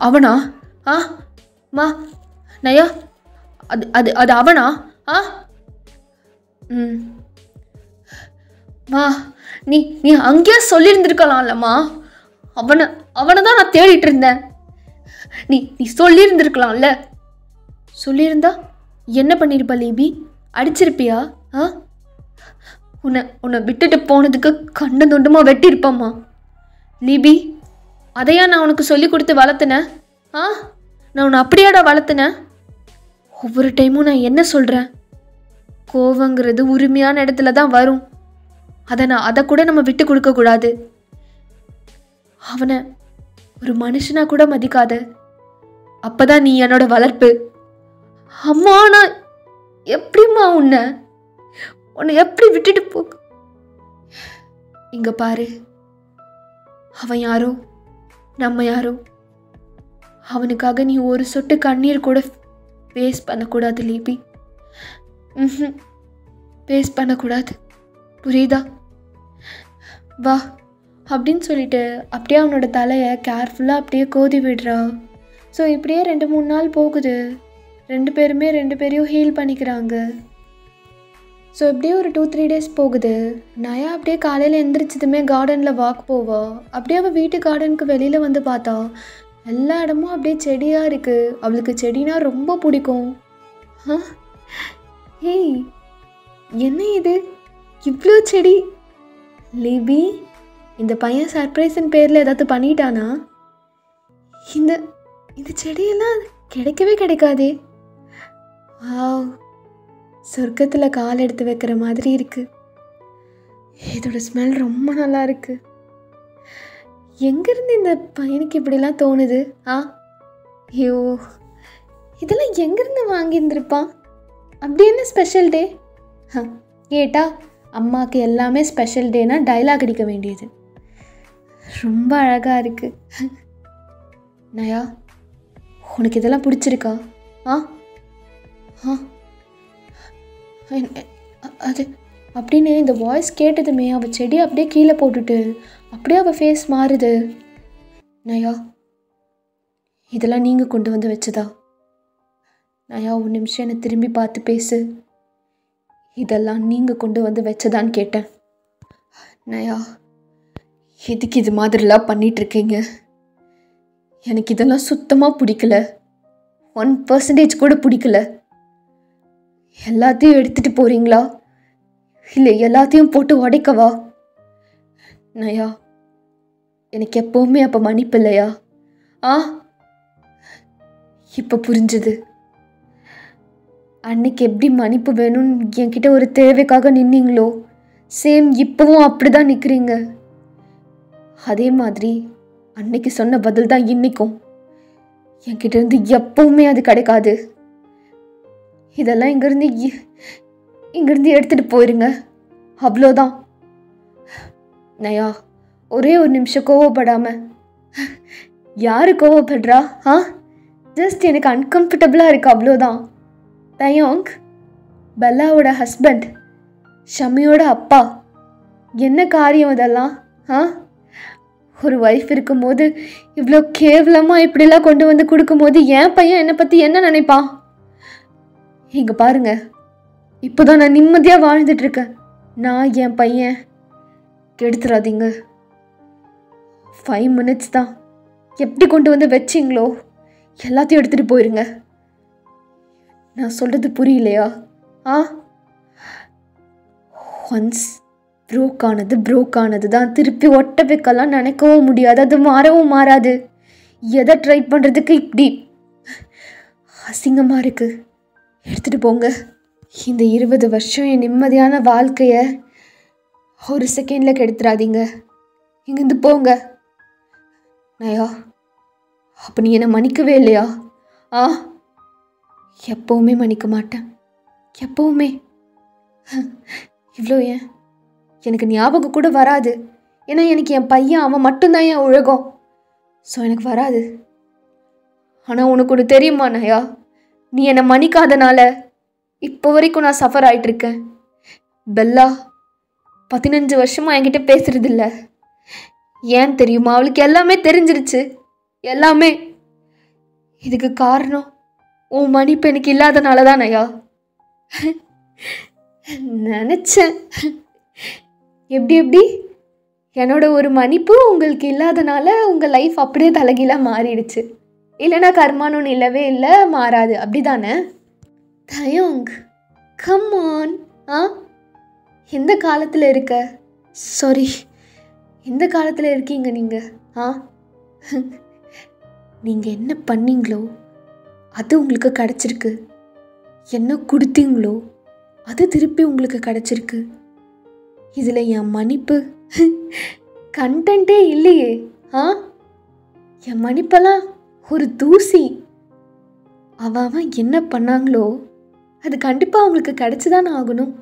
அவனா? ஆ மா நயா அது அது அது அவனா? ஆ மா நீ நீ அங்கேயே சொல்லியிருந்துருக்கலாம்லம்மா. அவனை தான் நான் தேடிட்டு இருந்தேன். நீ நீ சொல்லியிருந்துருக்கலாம்ல. சொல்லியிருந்தா என்ன பண்ணியிருப்பா லிபி? அடிச்சிருப்பியா? ஆ உன்னை விட்டுட்டு போனதுக்கு கண்ட தொண்டமாக வெட்டியிருப்பாம்மா. லிபி அதையா நான் உனக்கு சொல்லி கொடுத்து வளர்த்துனேன்? ஆ நான் உன்னை அப்படியாடா வளர்த்துனேன்? ஒவ்வொரு டைமும் நான் என்ன சொல்கிறேன், கோவங்கிறது உரிமையான இடத்துல தான் வரும். அதை கூட நம்ம விட்டு கொடுக்கக்கூடாது. அவனை ஒரு மனுஷனா கூட மதிக்காத, அப்பதான் நீ என்னோட வளர்ப்பு. அம்மா நான் எப்படிம்மா உன்னை எப்படி விட்டுட்டு போ? இங்க பாரு, அவன் யாரோ நம்ம யாரோ. அவனுக்காக நீ ஒரு சொட்டு கண்ணீர் கூட வேஸ்ட் பண்ணக்கூடாது லிபி. வேஸ்ட் பண்ணக்கூடாது, புரியுதா? வா அப்படின்னு சொல்லிட்டு அப்படியே அவனோட தலையை கேர்ஃபுல்லாக அப்படியே கோதி விடுறா. ஸோ இப்படியே 2-3 நாள் போகுது. 2 பேருமே 2 பேரையும் ஹீல் பண்ணிக்கிறாங்க. ஸோ இப்படியே ஒரு 2-3 டேஸ் போகுது. நயா அப்படியே காலையில் எந்திரிச்சதுமே கார்டனில் வாக் போவா. அப்படியே அவள் வீட்டு கார்டனுக்கு வெளியில் வந்து பார்த்தா எல்லா இடமும் அப்படியே செடியாக இருக்குது. அவளுக்கு செடினா ரொம்ப பிடிக்கும். ஏய் என்ன இது இவ்வளோ செடி? லிபி இந்த பையன் சர்ப்ரைஸின் பேரில் ஏதாவது பண்ணிட்டானா? இந்த இந்த செடியெல்லாம் கிடைக்கவே கிடைக்காதே. வாவ், சொர்க்கத்தில் கால் எடுத்து வைக்கிற மாதிரி இருக்குது. இதோட ஸ்மெல் ரொம்ப நல்லா இருக்குது. எங்கேருந்து இந்த பையனுக்கு இப்படிலாம் தோணுது? ஐயோ, இதெல்லாம் எங்கேருந்து வாங்கியிருந்துருப்பான்? அப்படி என்ன ஸ்பெஷல் டே? கேட்டா அம்மாவுக்கு எல்லாமே ஸ்பெஷல் டேனா டைலாக் அடிக்க வேண்டியது. ரொம்ப அழகாக இருக்குது. நயா, உனக்கு இதெல்லாம் பிடிச்சிருக்கா? அது அப்படின்னு இந்த வாய்ஸ் கேட்டதுமே அவள் செடியை அப்படியே கீழே போட்டுட்டு அப்படியே அவள் ஃபேஸ் மாறுது. நயா, இதெல்லாம் நீங்கள் கொண்டு வந்து வச்சதா? நயா, ஒரு நிமிஷம் என்னை திரும்பி பார்த்து பேசு. இதெல்லாம் நீங்கள் கொண்டு வந்து வச்சதான்னு கேட்டேன். நயா, எதுக்கு இது மாதிரிலாம் பண்ணிகிட்ருக்கீங்க? எனக்கு இதெல்லாம் சுத்தமாக பிடிக்கல. 1% கூட பிடிக்கல. எல்லாத்தையும் எடுத்துகிட்டு போகிறீங்களா இல்லை எல்லாத்தையும் போட்டு உடைக்கவா? நயா, எனக்கு எப்போவுமே அப்போ மன்னிப்பு இல்லையா? இப்போ புரிஞ்சுது. அன்னைக்கு எப்படி மன்னிப்பு வேணும்னு என்கிட்ட ஒரு தேவைக்காக நின்னீங்களோ, சேம் இப்போவும் அப்படி தான் நிற்கிறீங்க. அதே மாதிரி அன்னைக்கு சொன்ன பதில் தான் இன்னைக்கும். என்கிட்ட இருந்து எப்பவுமே அது கிடைக்காது. இதெல்லாம் இங்கேருந்து எடுத்துகிட்டு போயிருங்க, அவ்வளோதான். நயா, ஒரே ஒரு நிமிஷம் கோவப்படாம. யாரு கோவப்படுறா? ஜஸ்ட் எனக்கு அன்கம்ஃபர்டபுளாக இருக்குது, அவ்வளோதான். தயோங், பெல்லாவோட ஹஸ்பண்ட், ஷமியோட அப்பா. என்ன காரியம் இதெல்லாம்? ஒரு ஒய்ஃப் இருக்கும்போது இவ்வளோ கேவலமாக இப்படிலாம் கொண்டு வந்து கொடுக்கும்போது என் பையன் என்னை பற்றி என்ன நினைப்பான்? இங்கே பாருங்க, இப்போ தான் நான் நிம்மதியாக வாழ்ந்துட்டுருக்கேன். நான் என் பையன் கெடுத்துடாதீங்க. 5 minutes தான். எப்படி கொண்டு வந்து வச்சிங்களோ எல்லாத்தையும் எடுத்துகிட்டு போயிருங்க. நான் சொல்கிறது புரியலையா? ஒன்ஸ் ப்ரோக் ஆனது தான். திருப்பி ஒட்ட வைக்கலாம் நினைக்கவும் முடியாது. அது மாறவும் மாறாது. எதை ட்ரை பண்ணுறதுக்கு இப்படி அசிங்கமாக இருக்குது. எடுத்துகிட்டு போங்க. இந்த 20 வருஷம் என் நிம்மதியான வாழ்க்கையை ஒரு செகண்டில் கெடுத்துடாதீங்க. இங்கேருந்து போங்க. நயா, அப்போ நீ என்னை மன்னிக்கவே இல்லையா? எப்போவுமே மன்னிக்க மாட்டேன், எப்போவுமே. இவ்வளோ ஏன் எனக்கு ஞாபகம் கூட வராது. ஏன்னா எனக்கு என் பையன், அவன் மட்டும்தான் என் உலகம். ஸோ எனக்கு வராது. ஆனால் உனக்கு ஒன்று தெரியுமா நயா, நீ என்னை மன்னிக்காதனால இப்போ வரைக்கும் நான் சஃபர் ஆகிட்டுருக்கேன். பெல்லா 15 வருஷமாக என்கிட்ட பேசுறதில்ல. ஏன் தெரியுமா? அவளுக்கு எல்லாமே தெரிஞ்சிருச்சு, எல்லாமே. இதுக்கு காரணம் உன் மன்னிப்பு எனக்கு இல்லாதனால தான் நயா. நினச்சேன். எப்படி என்னோட ஒரு மன்னிப்பு உங்களுக்கு இல்லாதனால உங்கள் லைஃப் அப்படியே தலைகீழாக மாறிடுச்சு. இல்லைனா கர்மானு இல்லவே இல்லை, மாறாது, அப்படி தானே? தயோங், கம் ஆன். எந்த காலத்தில் இருக்க? சாரி, எந்த காலத்தில் இருக்கீங்க நீங்கள்? நீங்கள் என்ன பண்ணீங்களோ அது உங்களுக்கு கிடச்சிருக்கு. என்ன கொடுத்தீங்களோ அது திருப்பி உங்களுக்கு கிடச்சிருக்கு. இதில் என் மன்னிப்பு கண்டென்ட்டே இல்லையே. என் மன்னிப்பெல்லாம் ஒரு தூசி. அவன் என்ன பண்ணாங்களோ அது கண்டிப்பாக அவங்களுக்கு கிடச்சிதானே ஆகணும்.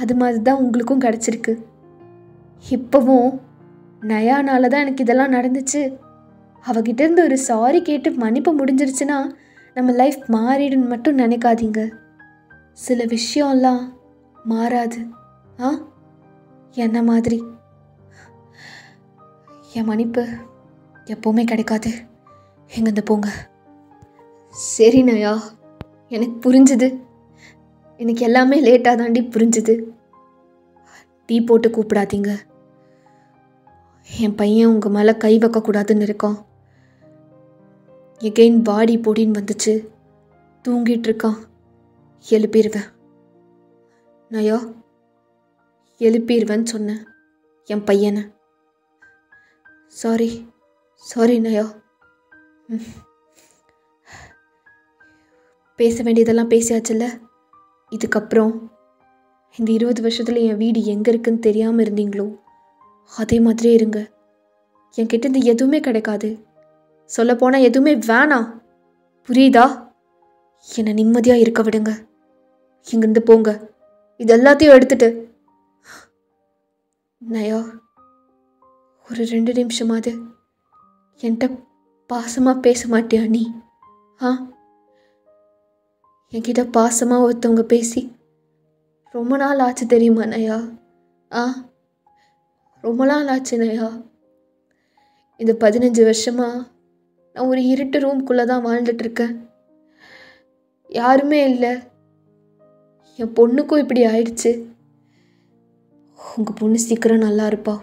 அது மாதிரி தான் உங்களுக்கும் கிடச்சிருக்கு. இப்போவும் நயானால தான் எனக்கு இதெல்லாம் நடந்துச்சு. அவகிட்டேருந்து ஒரு சாரி கேட்டு மன்னிப்பு முடிஞ்சிருச்சுன்னா நம்ம லைஃப் மாறிடுன்னு மட்டும் நினைக்காதீங்க. சில விஷயம்லாம் மாறாது. என்ன மாதிரி என் மன்னிப்பு எப்போவுமே கிடைக்காது. எங்கேருந்து போங்க. சரி நயா, எனக்கு புரிஞ்சுது. எனக்கு எல்லாமே லேட்டாக தாண்டி புரிஞ்சுது. டீ போட்டு கூப்பிடாதீங்க. என் பையன் உங்கள் மேலே கை வைக்கக்கூடாதுன்னு இருக்கான். எகெயின் பாடி பொடின்னு வந்துச்சு, தூங்கிட்டு இருக்கான். எழுப்பிடுவேன் நயா, எழுப்பிடுவேன்னு சொன்னேன் என் பையனை. சாரி நயா. பேச வேண்டியதெல்லாம் பேசியாச்சுல்ல. இதுக்கப்புறம் இந்த 20 வருஷத்தில் என் வீடு எங்கே இருக்குன்னு தெரியாமல் இருந்தீங்களோ அதே மாதிரியே இருங்க. என்கிட்ட இருந்து எதுவுமே கிடைக்காது. சொல்லப்போனால் எதுவுமே வேணாம். புரியுதா? என்னை நிம்மதியாக இருக்க விடுங்க. இங்கேருந்து போங்க. இது எல்லாத்தையும் எடுத்துட்டு. நயா, ஒரு 2 நிமிஷமாவது என்கிட்ட பாசமாக பேச மாட்டியா நீ? என்கிட்ட பாசமாக ஒருத்தவங்க பேசி ரொம்ப நாள் ஆச்சு தெரியுமா நயா? ரொம்ப நாள் ஆச்சு நயா. இந்த 15 வருஷமாக நான் ஒரு இருட்டு ரூம்குள்ளே தான் வாழ்ந்துட்டுருக்கேன். யாருமே இல்லை. என் பொண்ணுக்கும் இப்படி ஆயிடுச்சு. உங்கள் பொண்ணு சீக்கிரம் நல்லா இருப்பா.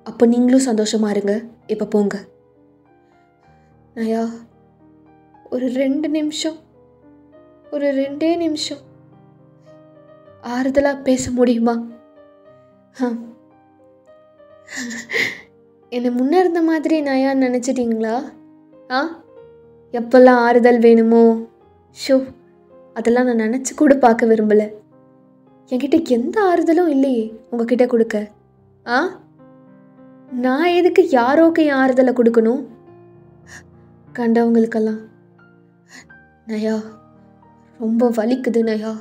அப்போ நீங்களும் சந்தோஷமாக இருங்க. இப்போ போங்க. நயா, ஒரு 2 நிமிஷம், ஒரு 2 நிமிஷம் ஆறுதலாக பேச முடியுமா? என்னை முன்னே இருந்த மாதிரி நயா நினச்சிட்டிங்களா? எப்பெல்லாம் ஆறுதல் வேணுமோ அதெல்லாம் நான் நினச்சி கூட பார்க்க விரும்பலை. என்கிட்ட எந்த ஆறுதலும் இல்லையே உங்ககிட்ட கொடுக்க. நான் எதுக்கு யாரோக்கு என் ஆறுதலை கொடுக்கணும்? கண்டவங்களுக்கெல்லாம். நயா, ரொம்ப வலிக்குது நயா.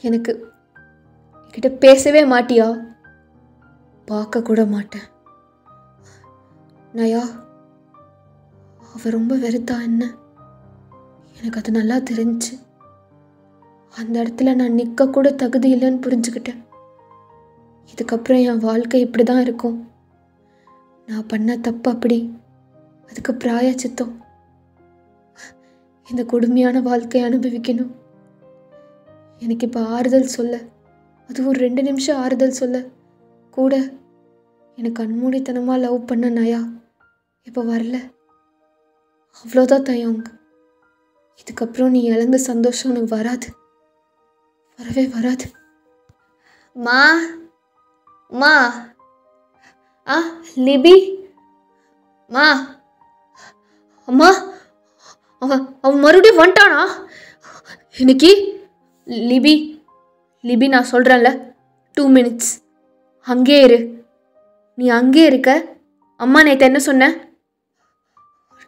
எனக்கு என்கிட்ட பேசவே மாட்டியா? பார்க்க கூட மாட்டேன். நயா, அவ ரொம்ப வெறுத்தா என்ன? எனக்கு அது நல்லா தெரிஞ்சு அந்த இடத்துல நான் நிற்க கூட தகுதி இல்லைன்னு புரிஞ்சுக்கிட்டேன். இதுக்கப்புறம் என் வாழ்க்கை இப்படி தான் இருக்கும். நான் பண்ண தப்பு அப்படி, அதுக்கு பிராயச்சித்தம். இந்த கொடுமையான வாழ்க்கையை அனுபவிக்கணும். எனக்கு இப்போ ஆறுதல் சொல்ல, அதுவும் 2 நிமிஷம் ஆறுதல் சொல்ல கூட எனக்கு கண்மூடித்தனமாக லவ் பண்ண நயா இப்போ வரல. அவ்வளோதான் தயங்க. இதுக்கப்புறம் நீ இழந்த சந்தோஷம் உனக்கு வராது, வரவே வராது. மா மா லிபி மா, அம்மா, அவன் மறுபடியும் வந்துட்டானா இன்னைக்கு? லிபி நான் சொல்கிறேன்ல, 2 minutes அங்கே இரு. நீ அங்கே இருக்க. அம்மா நேற்று என்ன சொன்ன?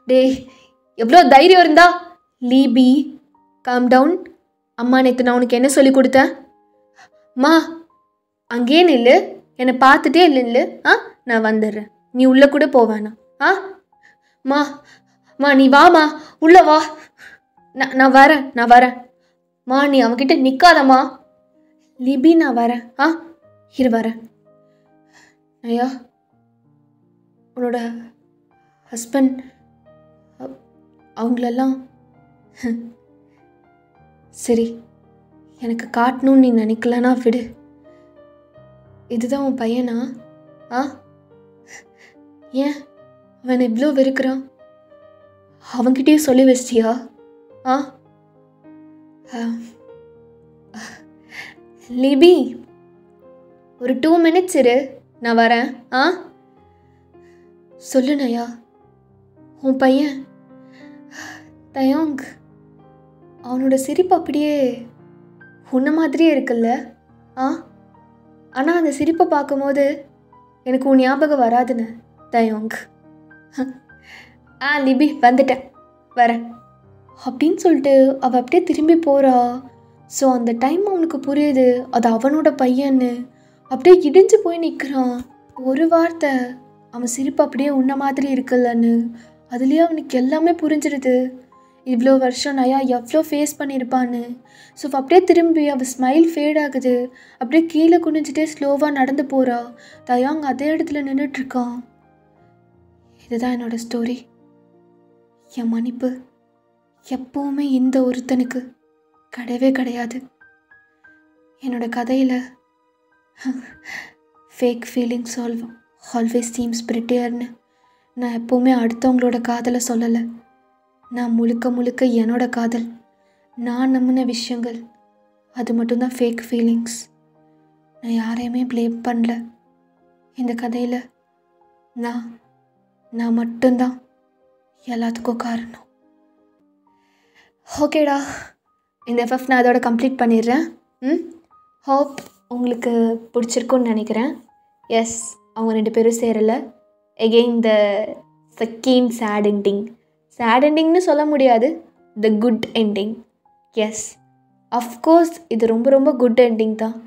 டேய், எவ்வளோ தைரியம் இருந்தா? லிபி, காம் டவுன். அம்மா நேற்று நான் உனக்கு என்ன சொல்லி கொடுத்தேன்? மா, அங்கே நில்லு, என்னை பார்த்துட்டே இல்லைன்னு. நான் வந்துடுறேன். நீ உள்ளே கூட போவேண்ணா. மா நீ வாமா, உள்ளே வா. நான் வரேன். மா, நீ அவன்கிட்ட நிற்காதம்மா. லிபி, நான் வரேன். இரு வரேன். ஐயா, உன்னோட ஹஸ்பண்ட் அவங்களெல்லாம் சரி, எனக்கு காட்டணும்னு நீ நினைக்கலனா விடு. இதுதான் உன் பையனா? ஏன் அவன் இவ்வளோ வெறுக்கிறான்? அவன்கிட்டயும் சொல்லி வச்சிட்டியா? லிபி, ஒரு 2 minutes இரு, நான் வரேன். சொல்லு நயா. உன் பையன் தயாங், அவனோட சிரிப்பு அப்படியே உன்ன மாதிரியே இருக்குல்ல? ஆனால் அந்த சிரிப்பை பார்க்கும்போது எனக்கு உன் ஞாபகம் வராதுன்னு தயாங். லிபி, வந்துட்டேன், வரேன் அப்படின்னு சொல்லிட்டு அவள் அப்படியே திரும்பி போகிறா. ஸோ அந்த டைம் அவனுக்கு புரியுது அது அவனோட பையன்னு. அப்படியே இடிஞ்சு போய் நிற்கிறான். ஒரு வார்த்தை, அவன் சிரிப்பு அப்படியே உன்ன மாதிரி இருக்குல்லன்னு. அதுலேயே அவனுக்கு எல்லாமே புரிஞ்சிடுது. இவ்வளோ வருஷம் நயா எவ்வளோ ஃபேஸ் பண்ணியிருப்பான்னு. ஸோ அப்படியே திரும்பி அவள் ஸ்மைல் ஃபேட் ஆகுது. அப்படியே கீழே குனிஞ்சிட்டே ஸ்லோவாக நடந்து போகிறா. தயாங் அதே இடத்துல நின்றுட்டுருக்கான். இதுதான் என்னோடய ஸ்டோரி. என் மன்னிப்பு எப்போவுமே இந்த ஒருத்தனுக்கு கிடையவே கிடையாது. என்னோட கதையில் ஃபேக் ஃபீலிங்ஸ் ஆல்வேஸ் சீம்ஸ் பிரிட்டியர்னு நான் எப்போவுமே அடுத்தவங்களோட காதலை சொல்லலை. நான் முழுக்க என்னோட காதல், நான் நம்பின விஷயங்கள், அது மட்டும்தான் ஃபேக் ஃபீலிங்ஸ். நான் யாரையுமே ப்ளேம் பண்ணல. இந்த கதையில் நான் மட்டும்தான் எல்லாத்துக்கும் காரணம். ஓகேடா, இந்த எஃப்எஃப் நான் அதோட கம்ப்ளீட் பண்ணிடுறேன். ஹோப் உங்களுக்கு பிடிச்சிருக்குன்னு நினைக்கிறேன். எஸ், அவங்க 2 பேரும் சேரலை. எகெயின் த செகண்ட் சேட் எண்டிங்னு சொல்ல முடியாது, the good ending. Yes, of course இது ரொம்ப ரொம்ப குட் எண்டிங் தான்.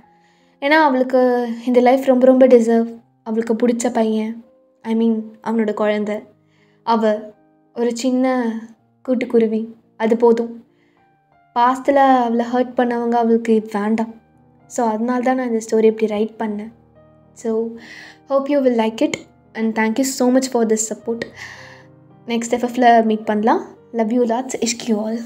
ஏன்னா அவளுக்கு இந்த லைஃப் ரொம்ப ரொம்ப டிசர்வ். அவளுக்கு பிடிச்ச பையன், ஐ மீன் அவனோட குழந்த, ஒரு சின்ன கூட்டுக்குருவி, அது போதும். பாஸ்டில் அவளை ஹர்ட் பண்ணவங்க அவளுக்கு வேண்டாம். ஸோ அதனால தான் நான் இந்த ஸ்டோரி இப்படி ரைட் பண்ணேன். So hope you will like it and thank you so much for this support. Next எஃப்எஃப்ல மீட் பண்ணலாம். Love you lots. இஷ்க் யூ ஆல்.